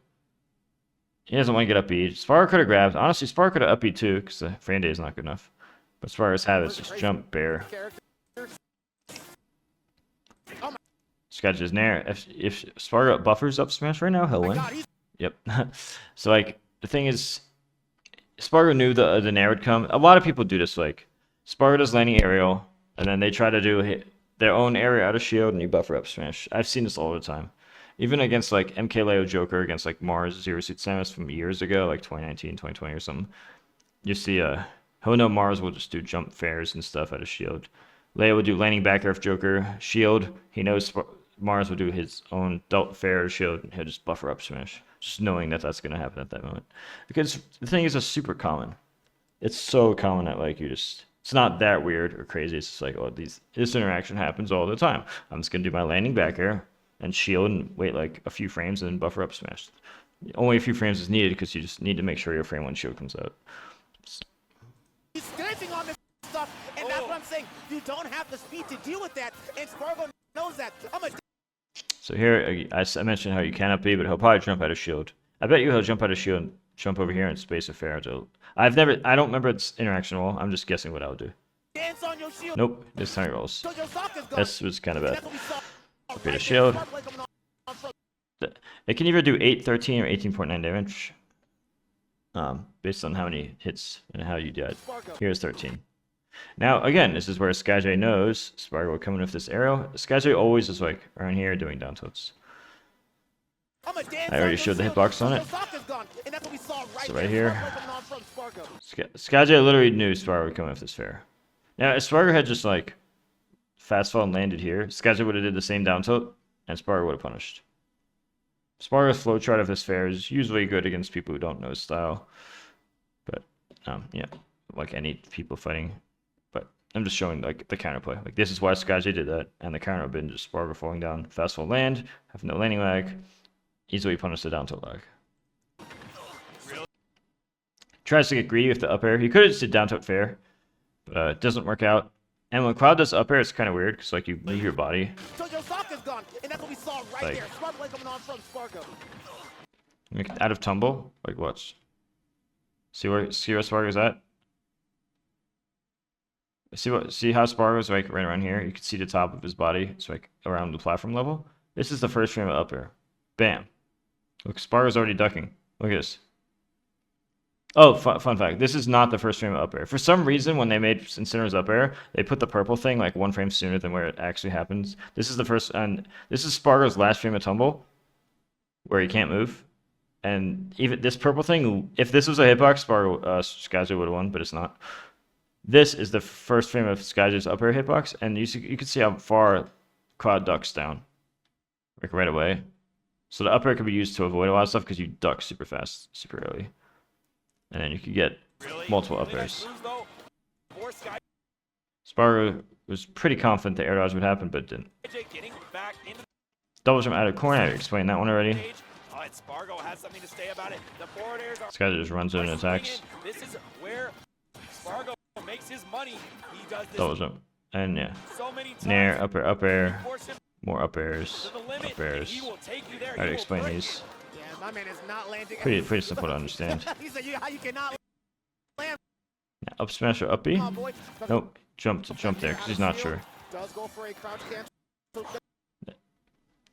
He doesn't want to get up B. Sparg could have grabbed. Honestly, Sparg could have up B too, because the frame day is not good enough. But Sparg's habits just jump bear. Skyjay's Nair. If Sparg buffers up smash right now, he'll win. Yep. So like the thing is, Sparg knew the Nair would come. A lot of people do this. Like Sparg does landing aerial, and then they try to do their own area out of shield, and you buffer up smash. I've seen this all the time. Even against like MK Leo Joker, against like Mars Zero Suit Samus from years ago, like 2019, 2020 or something. You see, he'll know Mars will just do jump fairs and stuff out of shield. Leo will do landing back air Joker, shield. He knows Mars will do his own delt fair shield, and he'll just buffer up smash. Just knowing that that's going to happen at that moment. Because the thing is, it's super common. It's so common that like it's not that weird or crazy. It's just like, oh, this interaction happens all the time. I'm just going to do my landing back air and shield and wait like a few frames and then buffer up smash. Only a few frames is needed because you just need to make sure your frame 1 shield comes out. He's dancing on this stuff, and that's what I'm saying. You don't have the speed to deal with that, and Sparg0 knows that. So here, I mentioned how you can up B, but he'll probably jump out of shield. I bet you he'll jump out of shield and jump over here and space a fair. I don't remember its interaction at all. I'm just guessing what I'll do. Dance on your shield. Nope, this time he rolls. This was kind of bad. Okay, the shield. It can either do 8, 13, or 18.9 damage. Based on how many hits and how you did. Here's 13. Now, again, this is where Skyjay knows Sparg will come in with this arrow. Skyjay always is like around here doing down tilts. I already showed the hitbox on it. So right here, Skyjay literally knew Sparg would come in with this fair. Now, if Sparg had just like fast fall and landed here, Skyjay would have did the same down tilt, and Sparg would have punished. Sparg's flowchart of this fair is usually good against people who don't know his style. But, yeah, like any people fighting. But I'm just showing like the counterplay. Like this is why Skyjay did that, and the counter would have been just Sparg falling down, fast fall land, have no landing lag, easily punish the down tilt lag. Tries to get greedy with the up air. He could have just did down tilt fair, but it doesn't work out. And when Cloud does up air, it's kind of weird because like you move your body. Like, out of tumble, like watch. See where Sparg is at. See how Sparg is like right around here. You can see the top of his body. It's like around the platform level. This is the first frame of up air. Bam. Look, Sparg is already ducking. Look at this. Oh, fun fact. This is not the first frame of up air. For some reason, when they made Incineroar's up air, they put the purple thing like 1 frame sooner than where it actually happens. This is the first, and this is Sparg0's last frame of tumble, where he can't move. And even this purple thing, if this was a hitbox, Skyjay would have won, but it's not. This is the first frame of Skyjay's up air hitbox, and you can see how far Cloud ducks down, like right away. So the up air can be used to avoid a lot of stuff because you duck super fast, super early. And then you could get multiple up airs. Sparg0 was pretty confident the air dodge would happen, but it didn't. Double jump out of corner. I explained that one already. Skyjay just runs in and attacks. Double jump. And yeah. Nair, up air, more up airs, up airs. I already explained these. My man is not landing. Pretty simple to understand. Up smash or up B? Nope. Jump there because he's not sure.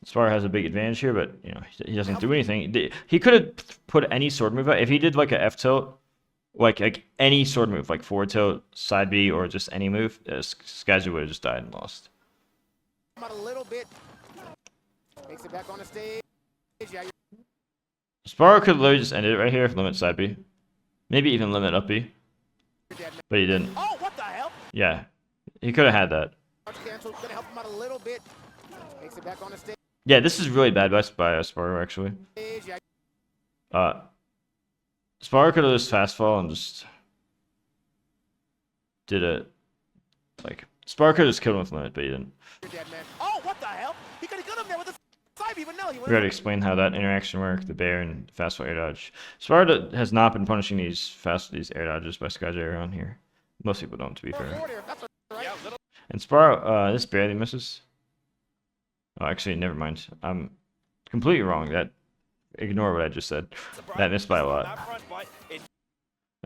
Sparg has a big advantage here, but you know he doesn't do anything. He could have put any sword move out. If he did like a F tilt, like any sword move, like forward tilt, side B, or just any move, Skyjay would have just died and lost. A little bit. Makes it back on the stage. Sparg0 could literally just end it right here, limit side B. Maybe even limit up B. But he didn't. Oh, what the hell? Yeah. He could have had that. Cancel, gonna help him out a little bit. Makes it back on the stage. Yeah, this is really bad by Sparg0 actually. Sparg0 could have just fast fall and just did it. Like, Sparg0 could have just killed him with limit, but he didn't. Oh, what the hell? He could have got him there with a side B, but no, he We gotta explain how that interaction worked, the bear and fast fall air dodge. Sparg0 has not been punishing these air dodges by Skyjay around here. Most people don't, to be fair. And Sparg0, this barely misses. Oh, actually, never mind. I'm completely wrong. Ignore what I just said. That missed by a lot.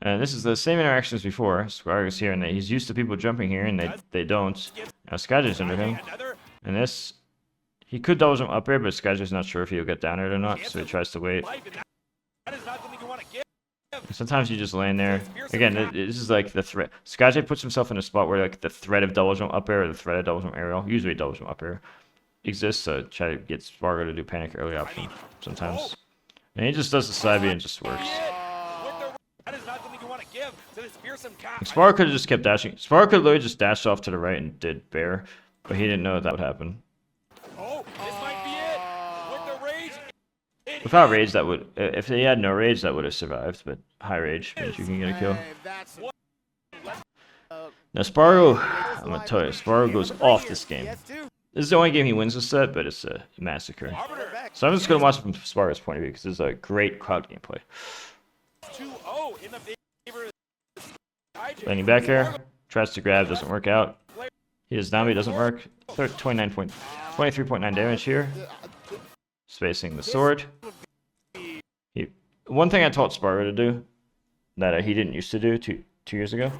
And this is the same interaction as before. Sparg0 is here, and he's used to people jumping here, and they don't. Now Skyjay's under him. And this, he could double jump up here, but Skyjay's not sure if he'll get down it or not, so he tries to wait. Sometimes you just land there. Again, this is like the threat. Skyjay puts himself in a spot where like the threat of double jump up air or the threat of double jump aerial, usually double jump up air, exists. So try to get Sparg0 to do panic early option sometimes. And he just does the side B and just works. Sparg0 could have just kept dashing. Sparg0 could literally just dashed off to the right and did bear, but he didn't know that would happen. Oh, this might be it. With the rage. Without rage, that would. If he had no rage, that would have survived. But high rage means you can get a kill. Now Sparg0, I'm gonna tell you, Sparg0 goes off this game. This is the only game he wins this set, but it's a massacre. So I'm just gonna watch it from Sparg0's point of view because this is a great Cloud gameplay. Landing back air, tries to grab, doesn't work out. He does Nami, doesn't work. 23.9 damage here. Spacing the sword. One thing I taught Sparg0 to do that he didn't used to do two years ago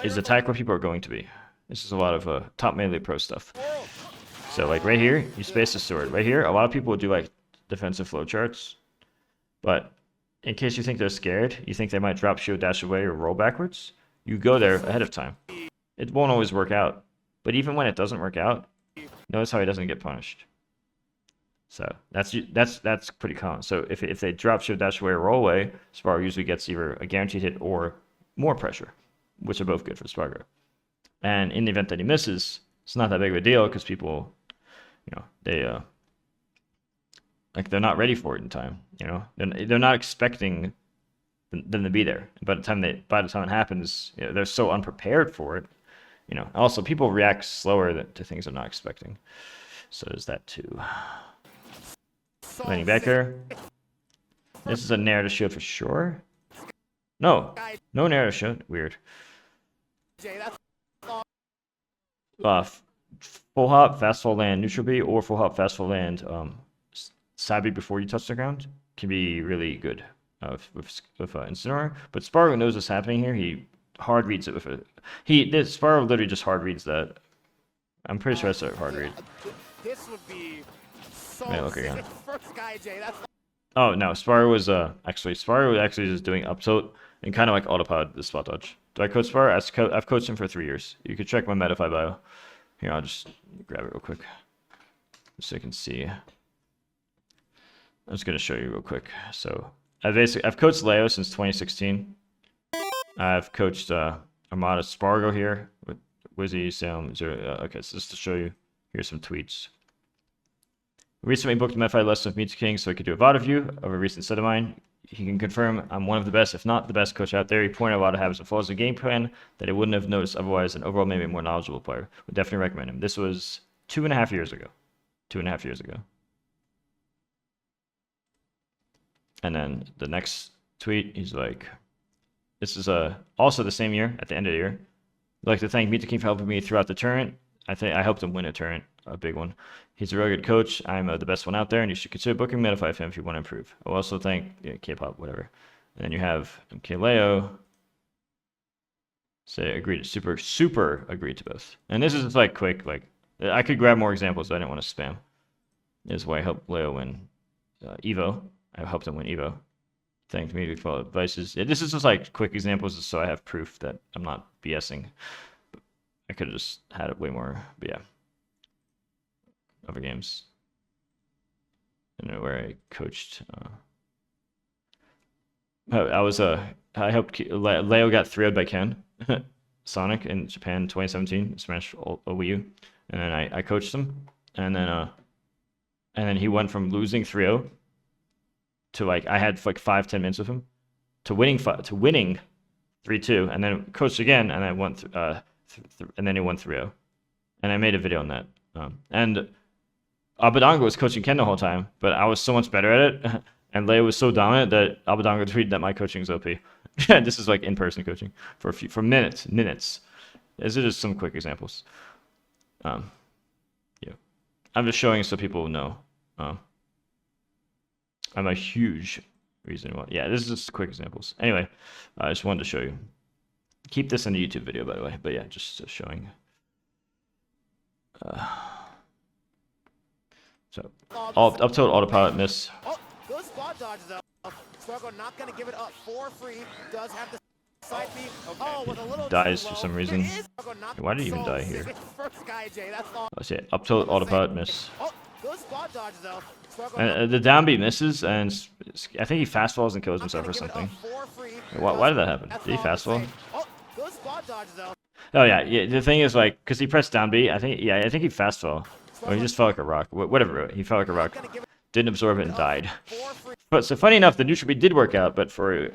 is attack where people are going to be. This is a lot of top melee pro stuff. So like right here, you space the sword. Right here, a lot of people would do like defensive flowcharts, but in case you think they're scared, you think they might drop shield, dash away, or roll backwards, you go there ahead of time. It won't always work out, but even when it doesn't work out, notice how he doesn't get punished. So that's pretty common. So if they drop shield, dash away, or roll away, Sparg0 usually gets either a guaranteed hit or more pressure, which are both good for Sparg0. And in the event that he misses, it's not that big of a deal because people, they're not ready for it in time. They're not expecting them to be there. By the time it happens, they're so unprepared for it. Also people react slower to things they're not expecting. So there's that too. Landing back there. This is a narrative shield for sure. No narrative shield. Weird. Full hop, fast fall land, neutral B, or full hop, fast fall land, side B before you touch the ground can be really good with Incineroar. But Sparg0 knows what's happening here. He hard reads it with a. Sparg0 literally just hard reads that. I'm pretty sure that's a hard read. This would be so look again. for Skyjay. Oh no, Sparg0 was Sparg0 actually just doing up tilt and kind of like autopod the spot dodge. Do I coach Sparg0? I've coached him for 3 years. You could check my Metafy bio. Here, I'll just grab it real quick so you can see. I'm just gonna show you real quick. So I've coached Leo since 2016. I've coached Armada Sparg0 here with Wizzy, Sam, Zero. Okay, so just to show you, here's some tweets. Recently booked a Metafy lesson with Mew2king so I could do a VOD review of a recent set of mine. He can confirm I'm one of the best, if not the best coach out there. He pointed out a lot of habits and flaws in the game plan that I wouldn't have noticed otherwise, and overall maybe a more knowledgeable player. Would definitely recommend him. This was 2.5 years ago. 2.5 years ago. And then the next tweet, he's like, this is also the same year, at the end of the year. I'd like to thank Mew2king for helping me throughout the tournament. I think I helped him win a tournament, a big one. He's a really good coach. I'm the best one out there, and you should consider booking Metafy of him if you want to improve. I'll also thank K-pop, whatever. And then you have MKLeo. Say agreed, super agreed to both. And this is just like quick, like I could grab more examples, but I didn't want to spam. This is why I helped Leo win Evo. I helped him win Evo. Thanked me for advices. This is just like quick examples, so I have proof that I'm not BSing. I could have just had it way more, but yeah. Other games. I don't know where I coached. I helped Leo got 3-0'd by Ken Sonic in Japan 2017 Smash Wii U, and then I coached him, and then he went from losing 3-0 to like I had like 5-10 minutes with him to winning 3-2, and then coached again, and I won and then he won 3-0, and I made a video on that. And Abadongo was coaching Ken the whole time, but I was so much better at it. And Leo was so dominant that Abadongo tweeted that my coaching is OP. This is like in-person coaching for minutes. These are just some quick examples. Yeah, I'm just showing so people know. I'm a huge reason why. Yeah, this is just quick examples. Anyway, I just wanted to show you. Keep this in the YouTube video, by the way. But yeah, just showing. So up to autopilot miss. Good spot dodge though. Sparg0 not going to give it up for free. Does have the side beat. Oh, with a little dies for some reason. Why did he even die here? Let's see. Up to autopilot miss. Good spot dodge though. And the down beat misses, and I think he fast falls and kills himself or something. Why did that happen? Did he fast fall? Good spot dodge though. Oh yeah. The thing is like, cause he pressed down B. I think he fast fell, or he just felt like a rock. Whatever. He felt like a rock. Didn't absorb it and died. But so funny enough, the neutral beat did work out, but for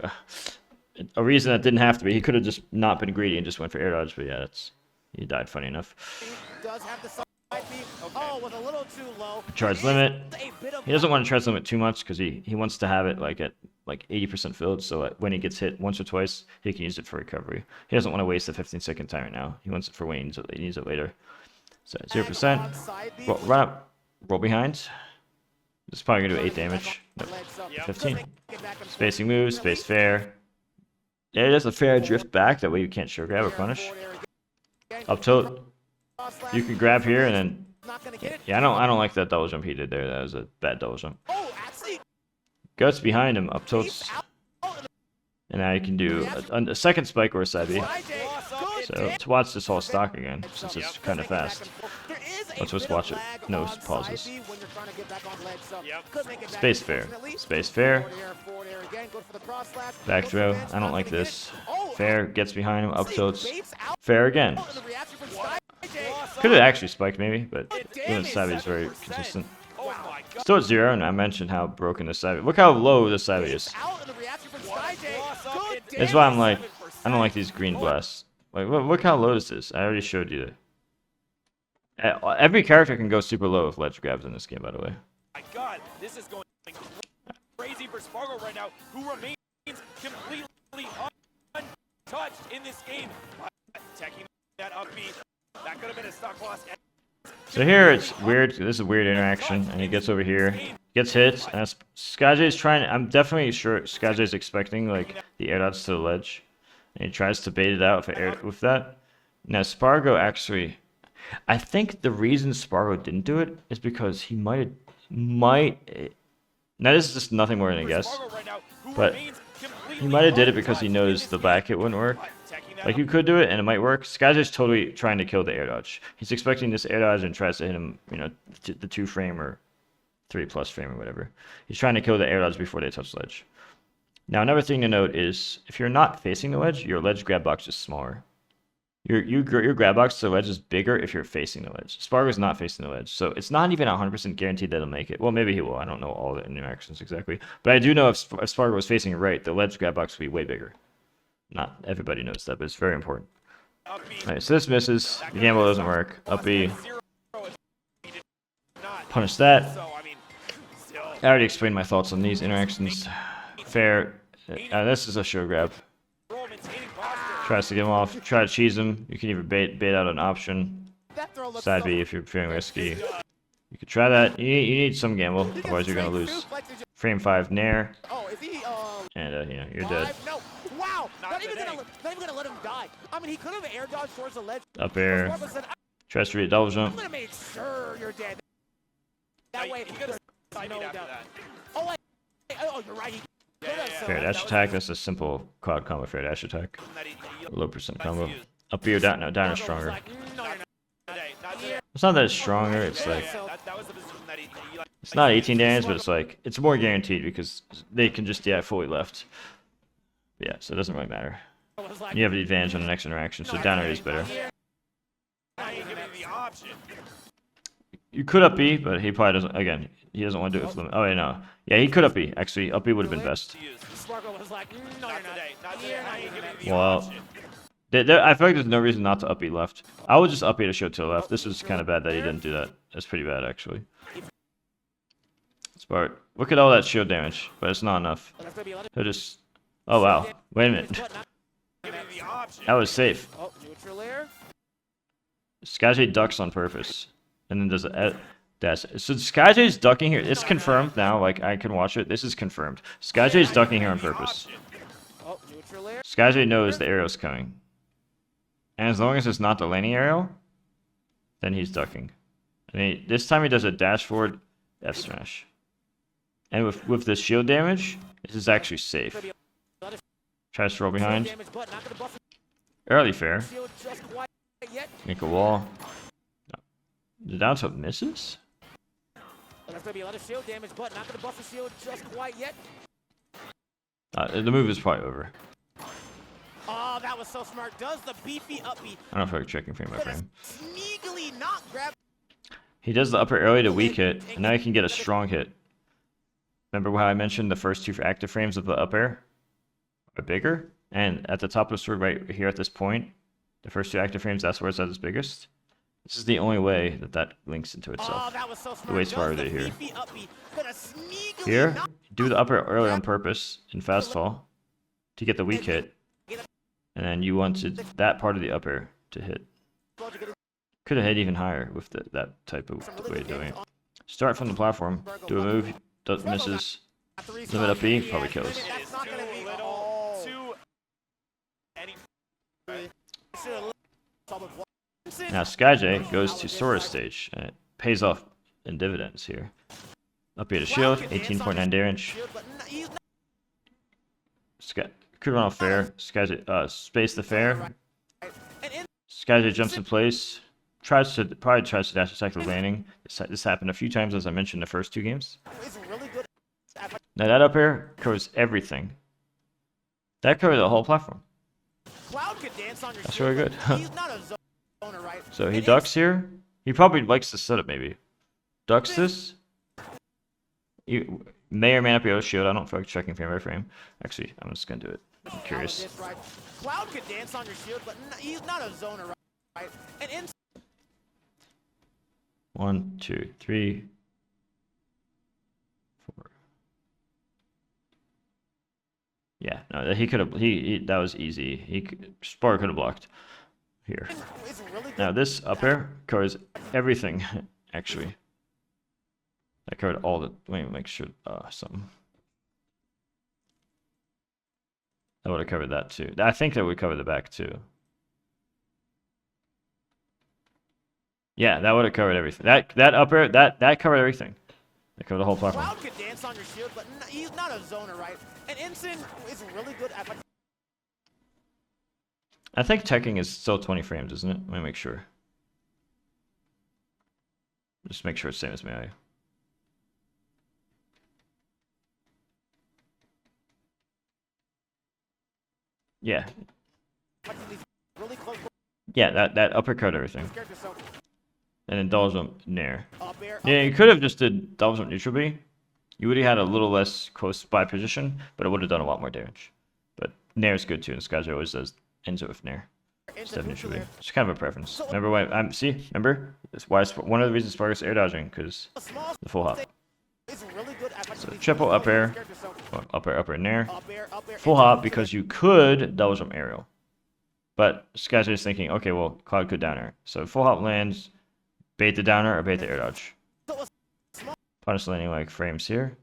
a reason that didn't have to be. He could have just not been greedy and just went for air dodge. But yeah, he died. Funny enough. Does have the side beat. Oh, with a little too low. Charge limit. He doesn't want to charge limit too much because he wants to have it like at like 80% filled, so that when he gets hit once or twice, he can use it for recovery. He doesn't want to waste the 15-second time right now. He wants it for when he needs it later. So 0%. Run up. Roll behind. This is probably going to do 8 damage. Nope. 15. Spacing moves, space fair. There it is, a fair drift back. That way you can't sure grab or punish. Up tilt. You can grab here and then. Yeah, I don't like that double jump he did there. That was a bad double jump. Guts behind him, up tilts. And now you can do a second spike or a side B. So let's watch this whole stock again, since it's kind of fast. Let's just watch it. No pauses. Space fair. Space fair. Back throw. I don't like this. Fair gets behind him, up tilts. Fair again. Could have actually spiked maybe, but even Savvy is very consistent. Still at 0, and I mentioned how broken the Savvy. Look how low the Savvy is. That's why I'm like, I don't like these green blasts. Like, look how low this is. I already showed you that. Every character can go super low with ledge grabs in this game, by the way. My God, this is going crazy for Sparg0 right now, who remains completely untouched in this game. Taking that upbeat, that could have been a stock loss. So here it's weird. This is a weird interaction, and he gets over here, gets hit, and Skyjay's trying. I'm definitely sure Skyjay's expecting like the air dodge to the ledge, and he tries to bait it out with that. Now Sparg0 actually, I think the reason Sparg0 didn't do it is because he might. Now this is just nothing more than a guess, but he might have did it because he knows the back hit wouldn't work. Like you could do it and it might work. Skyjay's totally trying to kill the air dodge. He's expecting this air dodge and tries to hit him, you know, the 2 frame or 3+ frame or whatever. He's trying to kill the air dodge before they touch ledge. Now another thing to note is if you're not facing the ledge, your ledge grab box is smaller. Your grab box to the ledge is bigger if you're facing the ledge. Sparg0 is not facing the ledge, so it's not even 100% guaranteed that he'll make it. Well, maybe he will. I don't know all the interactions exactly, but I do know if Sparg0 was facing right, the ledge grab box would be way bigger. Not everybody knows that, but it's very important. Alright, so this misses. The gamble doesn't work. Up B. Punish that. I already explained my thoughts on these interactions. Fair. This is a show grab. Tries to get him off. Try to cheese him. You can even bait out an option. Side B if you're feeling risky. You could try that. You need some gamble, otherwise you're gonna lose. Frame 5 nair. And you know, you're dead. Wow! Not even gonna let him die. I mean, he could have air dodged towards the ledge. Up air. Tries to read a double jump. I'm gonna make sure you're dead. That way, he could have no doubt. Oh, wait. Oh, you're right. Fair dash attack. That's a simple quad combo fair dash attack. Low percent combo. Up B or down? No, down is stronger. It's not that it's stronger. It's like It's not 18 damage, but it's like, it's more guaranteed because they can just, yeah, fully left. But yeah, so it doesn't really matter. You have the advantage on the next interaction, so down air is better. You could up B, but he probably doesn't, again, he doesn't want to do it with limit. Oh, wait, no. Yeah, he could up B. Actually, up B would have been best. Well, I feel like there's no reason not to up B left. I would just up B to show to the left. This was kind of bad that he didn't do that. That's pretty bad, actually. Sparg, look at all that shield damage, but it's not enough. He'll just... Oh, wow. Wait a minute. That was safe. Skyjay ducks on purpose. And then does a dash. So Skyjay's ducking here. It's confirmed now. Like, I can watch it. This is confirmed. Skyjay's ducking here on purpose. Skyjay knows the aerial's coming. And as long as it's not the landing aerial, then he's ducking. And this time he does a dash forward F smash. And with the shield damage, this is actually safe. Tries to roll behind. Early fair. Make a wall. No. The down tilt misses? The move is probably over. Oh, that was so smart. Does the beefy upbeat. I don't know if I'm checking frame by frame. Sneakily not grab. He does the upper early to weak hit, and now he can get a strong hit. Remember how I mentioned the first two active frames of the up air are bigger? And at the top of the sword right here at this point, the first two active frames, that's where it's at its biggest. This is the only way that that links into itself. Oh, that was so smart. The way Sparg did here. Sneakily Here, do the upper early on purpose in fast fall to get the weak hit. And then you wanted that part of the upper to hit. Could have hit even higher with that type of way of doing it. Start from the platform, do a move, misses, limit up B, probably kills. Now Skyjay goes to Sora stage, and it pays off in dividends here. Up here to shield, 18.9 damage. Could run off fair. Skyjay, space the fair. Skyjay jumps in place. Probably tries to dash attack the landing. This happened a few times, as I mentioned in the first two games. Now that up air covers everything. That covered the whole platform. That's really good. So he ducks here. He probably likes the setup, maybe. Ducks this. You may or may not be able to shield. I don't feel like checking frame by frame. Actually, I'm just gonna do it. I'm curious. Cloud could dance on your shield, but he's not a zoner, right? And 1, 2, 3, 4. Yeah, no, he could have. That was easy. Sparg could have blocked here. Now this up air covers everything. Actually, that covered all the. Let me make sure. Something. That would have covered that too. I think that would cover the back too. Yeah, that would have covered everything. That up air, that covered everything. That covered the whole platform. Cloud could dance on your shield, but he's not a zoner, right? And Incin is really good at. I think teching is still 20 frames, isn't it? Let me make sure. Just make sure it's the same as Melee. Yeah. Yeah, that uppercut everything. And then double jump nair. Yeah, you could have just did double jump neutral B. You would have had a little less close by position, but it would have done a lot more damage. But nair is good too, and Skyjay always ends it with nair instead of neutral B. It's kind of a preference. Remember why? Remember? That's why one of the reasons Sparg is air dodging, because the full hop. So triple up air, up air nair, full hop because you could double jump aerial. But Skyjay is thinking, okay, well, Cloud could down air. So full hop lands, bait the downer or bait the air dodge. Punish landing like frames here.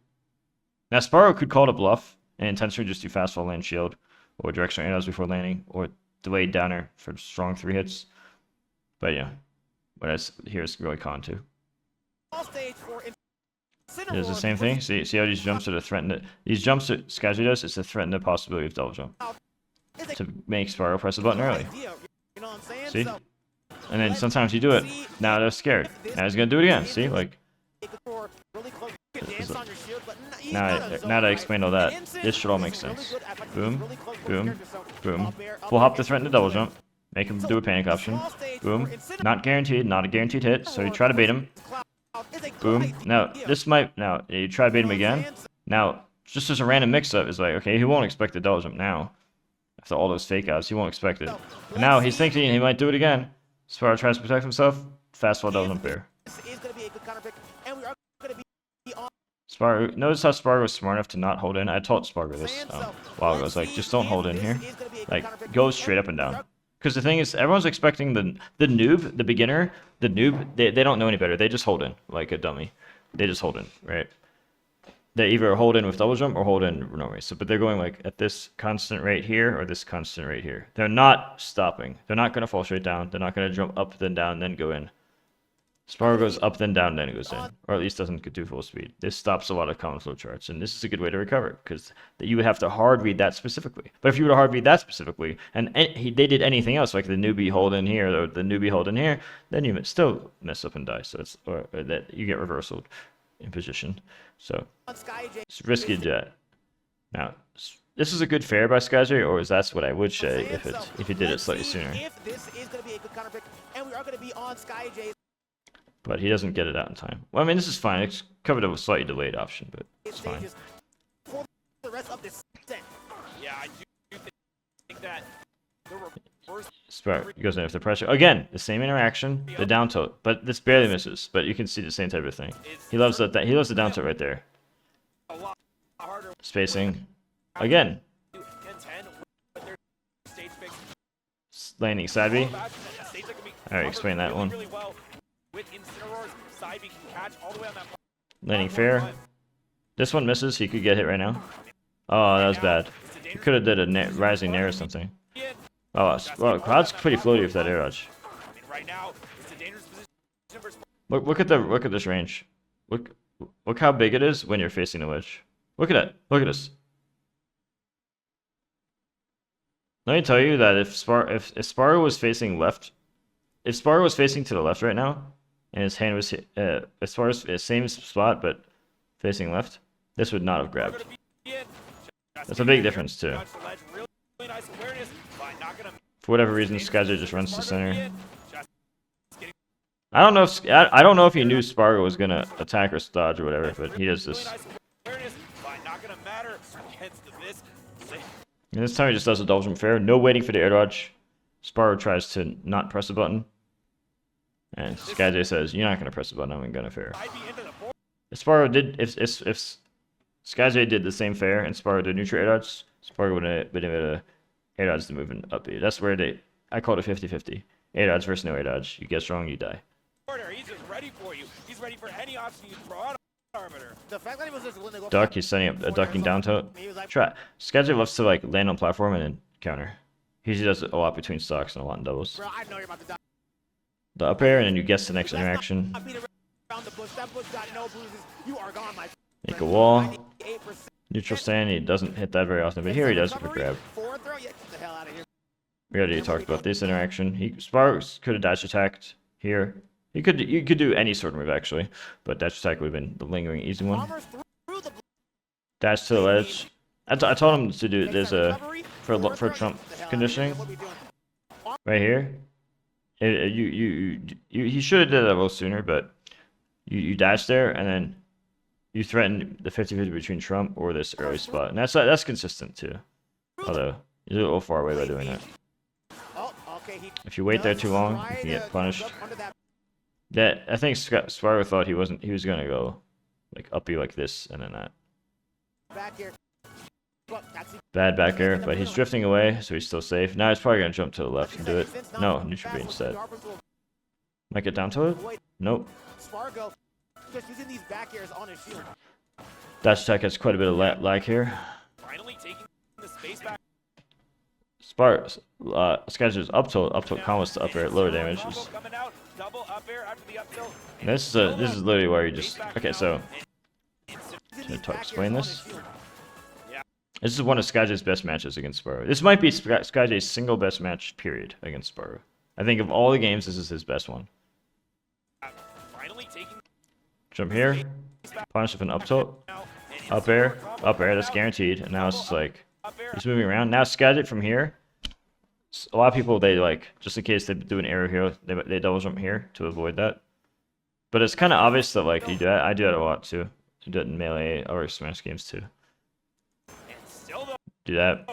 Now Sparg0 could call it a bluff and intentionally just do fast fall land shield or directional air dodge before landing or delayed downer for strong 3 hits. But yeah, what here is really con too. It's the same thing. See how these jumps are to threaten it. These jumps that Skyjay does is to threaten the possibility of double jump. To make Sparg0 press the button early. See? And then sometimes you do it. Now they're scared. Now he's gonna do it again. See? Like can dance on your shield, but he's Now, not a zone, now that I right? explained all that, And Incin this should all make is really sense. good at, like, Boom, he's really close to the boom, character, so boom. up air, Full hop to and threaten the really double good. jump. Make him So, do a panic the option. small stage Boom. for Incineroar Not guaranteed, not a guaranteed hit, so you try to bait him. is a good Boom. idea. Now, this might, now, you try to bait him again. Now, just as a random mix-up, it's like, okay, he won't expect the double jump now. After all those fake outs, he won't expect it. And now he's thinking he might do it again. Sparg0 tries to protect himself. Fast fall double jump there. This is going to be a good counter pick, and we are going to be on. Sparg0, notice how Sparg0 was smart enough to not hold in. I taught Sparg0 this a while ago. I was like, just don't hold in here. Like, go straight up and down. Because the thing is, everyone's expecting the noob, the beginner, the noob, they don't know any better. They just hold in like a dummy. They just hold in, right? They either hold in with double jump or hold in normally. So, but they're going like at this constant rate here or this constant rate here. They're not stopping. They're not going to fall straight down. They're not going to jump up, then down, then go in. Sparg0 goes up, then down, then goes in. Or at least doesn't do full speed. This stops a lot of common flow charts. And this is a good way to recover because you would have to hard read that specifically. But if you were to hard read that specifically, and they did anything else, like the newbie hold in here or the newbie hold in here, then you still mess up and die. So it's or that you get reversaled in position. So it's risky to do that. Now, this is a good fair by Skyjay, or that's what I would say if he did it slightly sooner. If this is going to be a good counter pick, and we are going to be on Skyjay. But he doesn't get it out in time. Well, I mean, this is fine. It's covered a slightly delayed option, but it's fine. For the rest of this set. Yeah, I do think that the reverse. Sparg0 he goes in with the pressure again. The same interaction, the down tilt, but this barely misses. But you can see the same type of thing. He loves that. He loves the down tilt right there. A lot harder. Spacing again. 10 with their stage fix. Landing side B. Stage that can be Alright, explain that one. really well. With Incineroar's side B can catch all the way on that. Landing fair. This one misses. He could get hit right now. Oh, that was bad. He could have did a rising nair or something. Oh, well, Cloud's pretty floaty with that air dodge. Right now, it's a dangerous position. Look at this range. Look how big it is when you're facing the wedge. Look at it. Look at this. Let me tell you that if Sparg0 was facing left, if Sparg0 was facing to the left right now, and his hand was as far as the same spot but facing left, this would not have grabbed. That's a big difference too. For whatever reason, Skyjay just runs to center. I don't know if he knew Sparg0 was gonna attack or dodge or whatever, but he does this. And this time he just does a double jump fair, no waiting for the air dodge. Sparg0 tries to not press the button, and Skyjay says, "You're not gonna press the button. I'm gonna fair." If Sparg0 did, if Skyjay did the same fair and Sparg0 did neutral air dodge, Sparg0 would have been able to air dodge the move and up B. That's where I call it a 50-50. Air dodge versus no air dodge. You get strong, you die. He's just ready for you. He's ready for any option you throw out. The fact that he was just willing to go Duck, he's setting up a ducking down tilt. Try. Skyjay loves to like land on platform and then counter. He usually does it a lot between stocks and a lot in doubles. Bro, I know you're about to die. The up air and then you guess the next interaction. Make a wall. Neutral stand, he doesn't hit that very often, but here he does with a grab. We already talked about this interaction. Sparg0 could have dash attacked here. You could do any sort of move actually, but dash attack would have been the lingering easy one. Dash to the ledge. I told him to do there's a for Trump conditioning right here. He should have did that a little sooner, but you dash there and then you threaten the 50-50 between Trump or this early spot, and that's consistent too. Although you're a little far away by doing that. If you wait there too long, you can get punished. That I think Sparg0 thought he was gonna go like uppy like this and then that. Bad back air, but he's drifting away, so he's still safe. Now he's probably gonna jump to the left and do it. No, neutral B instead. Might get down to it? Nope. Dash attack has quite a bit of lag here. Skyjay's up tilt combos to up air at lower damage. This is literally where you just so. Explain this. This is one of Skyjay's best matches against Sparg0. This might be Skyjay's single best match period against Sparg0. I think of all the games, this is his best one. Jump here. Punish with an up tilt. Up air. Up air. That's guaranteed. And now it's just like, he's moving around. Now Skyjay from here. A lot of people, they like, just in case they do an arrow here, they double jump here to avoid that. But it's kind of obvious that like you do that. I do that a lot too. I do it in Melee or Smash games too. Do that.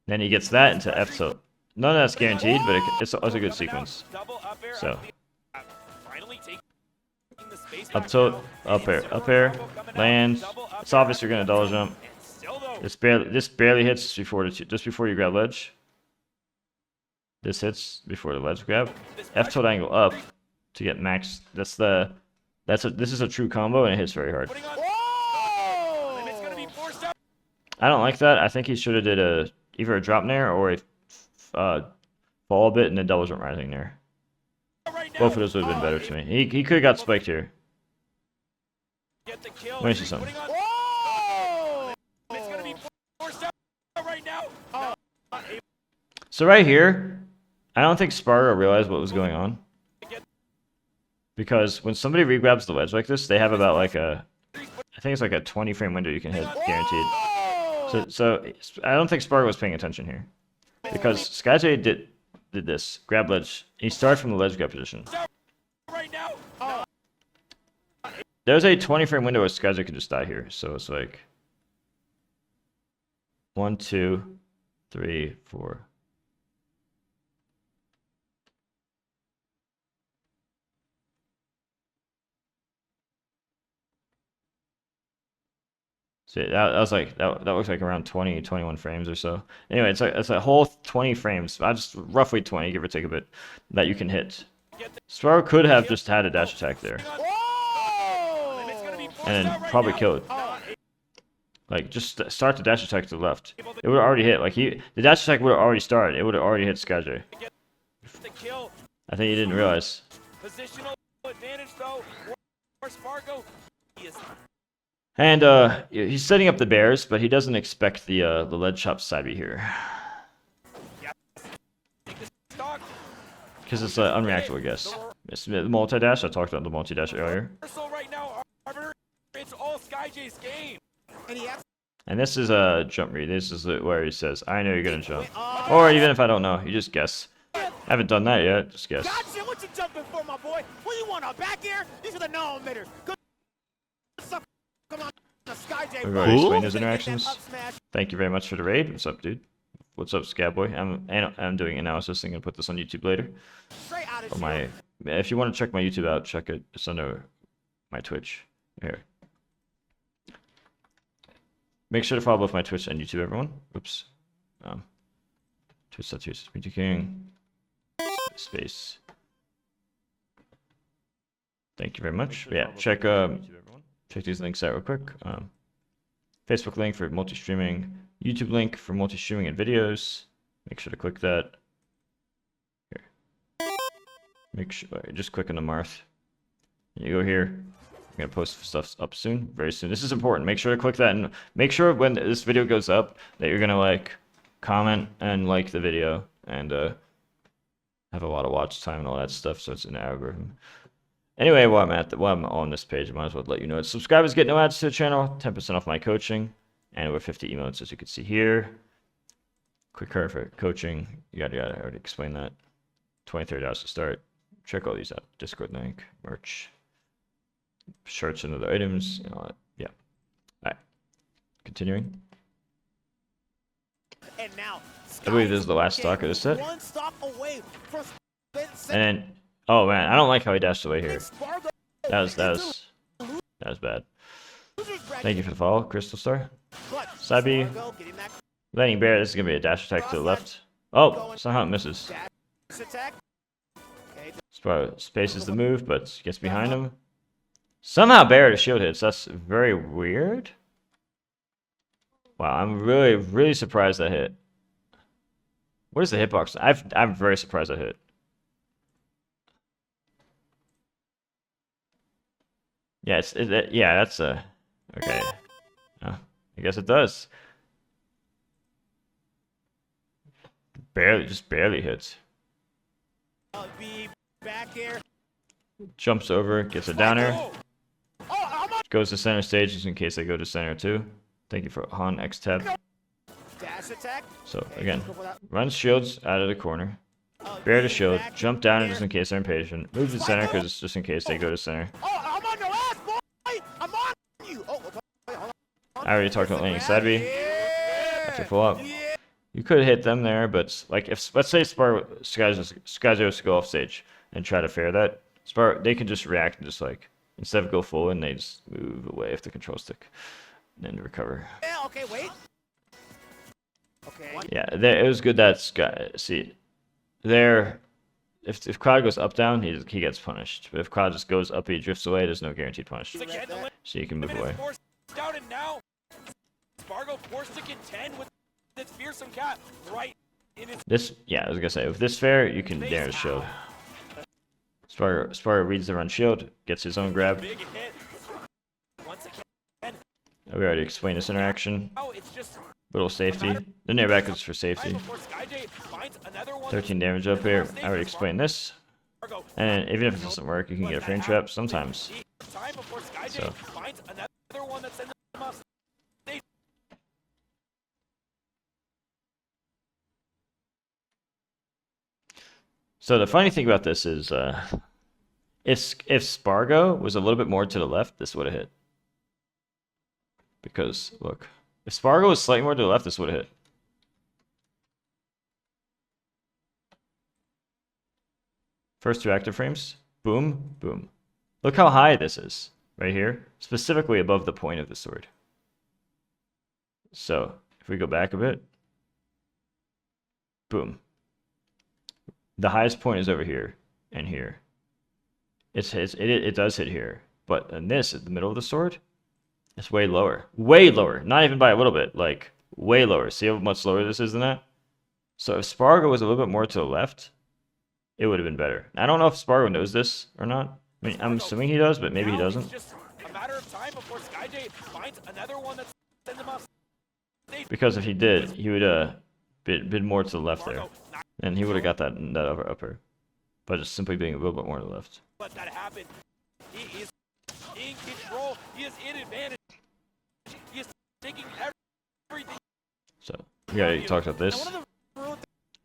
Then he gets that into F tilt. None of that's guaranteed, but it's a good sequence. So. Up tilt, up air, land. It's obvious you're gonna double jump. This barely hits just before you grab ledge. This hits before the ledge grab. F tilt angle up to get max. This is a true combo and it hits very hard. I don't like that. I think he should have did either a drop nair or a fall a bit and then double jump rising nair. Both of those would have been better to me. He could have got spiked here. Let me see something. So right here, I don't think Sparg0 realized what was going on. Because when somebody regrabs the ledge like this, they have about like I think it's like a 20 frame window you can hit guaranteed. So I don't think Sparg0 was paying attention here. Because Skyjay did this, grab ledge. He started from the ledge grab position. There's a 20 frame window where Skyjay could just die here. So it's like 1, 2, 3, 4. So that was like that looks like around 20, 21 frames or so. Anyway, it's a whole 20 frames, just roughly 20, give or take a bit, that you can hit. Sparg0 could have just had a dash attack there. And then probably kill it. Like just start the dash attack to the left. It would have already hit. Like the dash attack would have already started. It would have already hit Skyjay. I think he didn't realize. Positional advantage though for Sparg0. And he's setting up the bears, but he doesn't expect the ledge chop side B here. Because it's unreactable, I guess. It's the multi-dash. I talked about the multi-dash earlier. It's all Skyjay's game. And this is a jump read. This is where he says, I know you're going to jump. Or even if I don't know, you just guess. I haven't done that yet. Just guess. Gotcha. What you jumping for, my boy? What you want, a back air? These are the no-emitters. Good stuff. Come on, Skyjay. We've already explained those interactions. Thank you very much for the raid. What's up, dude? What's up, Scabboy? I'm doing analysis. I'm gonna put this on YouTube later. Or if you want to check my YouTube out, check it. It's under my Twitch. Here. Make sure to follow both my Twitch and YouTube, everyone. Oops. Twitch.tv, Mew2king. Space. Thank you very much. But yeah, check these links out real quick. Facebook link for multi-streaming. YouTube link for multi-streaming and videos. Make sure to click that. Here. Make sure, just click on the Marth. You go here. I'm gonna post stuff up soon, very soon. This is important. Make sure to click that and make sure when this video goes up that you're gonna like, comment and like the video and have a lot of watch time and all that stuff. So it's an algorithm. Anyway, while I'm on this page, I might as well let you know. Subscribers get no ads to the channel, 10% off my coaching, and over 50 emotes, as you can see here. Quick card for coaching. I already explained that. $23 to start. Check all these out. Discord link, merch, shirts and other items, and all that. Yeah. All right. Continuing. And now, I believe this is the last stock of this set. One stop away from and then, oh man, I don't like how he dashed away here. That was bad. Thank you for the follow, Crystal Star. Sabi, landing bear. This is gonna be a dash attack to the left. Oh, somehow it misses. Spaces the move, but gets behind him. Somehow bear to shield hits. That's very weird. Wow, I'm really surprised that hit. What is the hitbox? I'm very surprised that hit. Yeah, yeah, that's a okay. Oh, I guess it does. Just barely hits. Jumps over, gets a downer. goes to center stage just in case they go to center too. Thank you for Han X tab. Dash attack. So again, runs shields out of the corner. Bear to shield, jump down just in case they're impatient. Move to center because just in case they go to center. Oh, I'm on your ass, boy! I'm on you! Oh, hold on. I already talked about laning side B. After full up. You could hit them there, but like if let's say Skyjay was to go off stage and try to fair that, they can just react and just like instead of go full and they just move away with the control stick and then recover. Yeah, okay, wait. Okay. Yeah, it was good that there. If Cloud goes up down, he gets punished. But if Cloud just goes up, he drifts away. There's no guaranteed punish, so you can move away. Down and now, Sparg0 forced to contend with this fearsome cat right in his. Yeah, I was gonna say with this fair, you can dare to shield. Sparg0 reads the run shield, gets his own grab. Big hit. Once again. We already explained this interaction. Oh, it's just Little safety. The near back is for safety. 13 damage up here. I already explained this. And even if it doesn't work, you can get a frame trap sometimes. So. So the funny thing about this is, if Sparg0 was a little bit more to the left, this would have hit. Because look, if Sparg0 was slightly more to the left, this would have hit. First 2 active frames, boom, boom. Look how high this is, right here, specifically above the point of the sword. So if we go back a bit, boom. The highest point is over here and here. It does hit here, but in this, at the middle of the sword, it's way lower. Way lower. Not even by a little bit, like way lower. See how much lower this is than that? So if Sparg0 was a little bit more to the left, it would have been better. I don't know if Sparg0 knows this or not. I mean, I'm assuming he does, but maybe he doesn't. Because if he did, he would have been more to the left there. And he would have got that upper. By just simply being a little bit more to the left. Let that happen. He is in control. He is in advantage. He is taking everything. So, we already talked about this.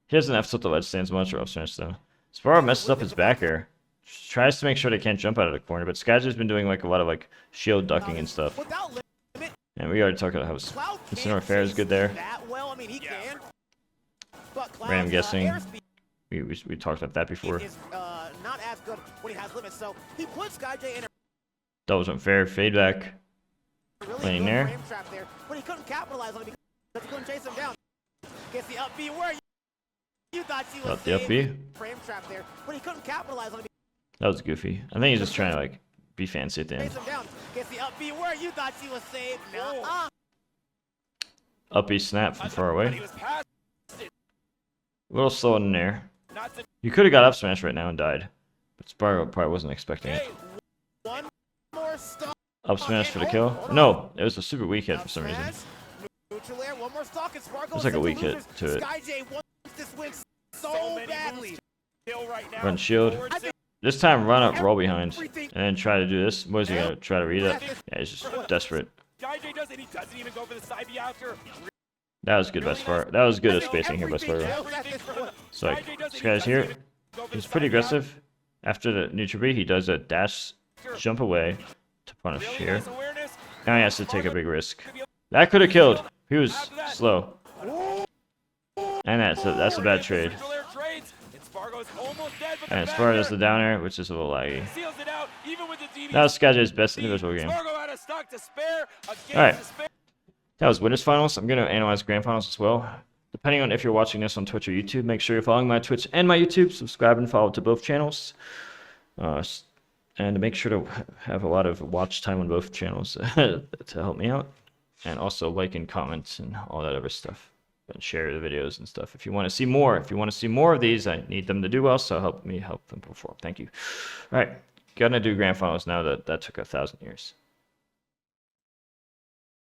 He doesn't have to tilt the ledge stands much or up smash though. Sparg0 messes up his back air. Tries to make sure they can't jump out of the corner, but Skyjay's been doing like a lot of like shield ducking and stuff. And we already talked about how Incineroar fair is good there. Random guessing. We talked about that before. Not as good when he has limits, so he puts Skyjay in a double jump fair, fade back. Playing there. But he couldn't capitalize on it because he couldn't chase him down. Gets the up B where you thought she was got the up B. Frame trap there, but he couldn't capitalize on it. That was goofy. I think he's just trying to like be fancy at the end. Gets the up B where you thought she was safe. Up B snap from far away. A little slow in the air. You could have got up smash right now and died, but Sparg0 probably wasn't expecting it. Up smash for the kill. No, it was a super weak hit for some reason. It was like a weak hit to it. Run shield. This time run up, roll behind, and then try to do this. What is he gonna try to read it? Yeah, he's just desperate. That was good by Sparg0. That was good at spacing here by Sparg0. So like, this guy's here. He's pretty aggressive. After the neutral B, he does a dash jump away to punish here. Now he has to take a big risk. That could have killed. He was slow. And that's a bad trade. And Sparg0 does the down air, which is a little laggy. That was Skyjay's best individual game. Alright. That was winners finals. I'm going to analyze grand finals as well. Depending on if you're watching this on Twitch or YouTube, make sure you're following my Twitch and my YouTube. Subscribe and follow to both channels. And make sure to have a lot of watch time on both channels to help me out. And also like and comment and all that other stuff. And share the videos and stuff. If you want to see more, of these, I need them to do well, so help me help them perform. Thank you. All right, gonna do grand finals now. That took 1,000 years.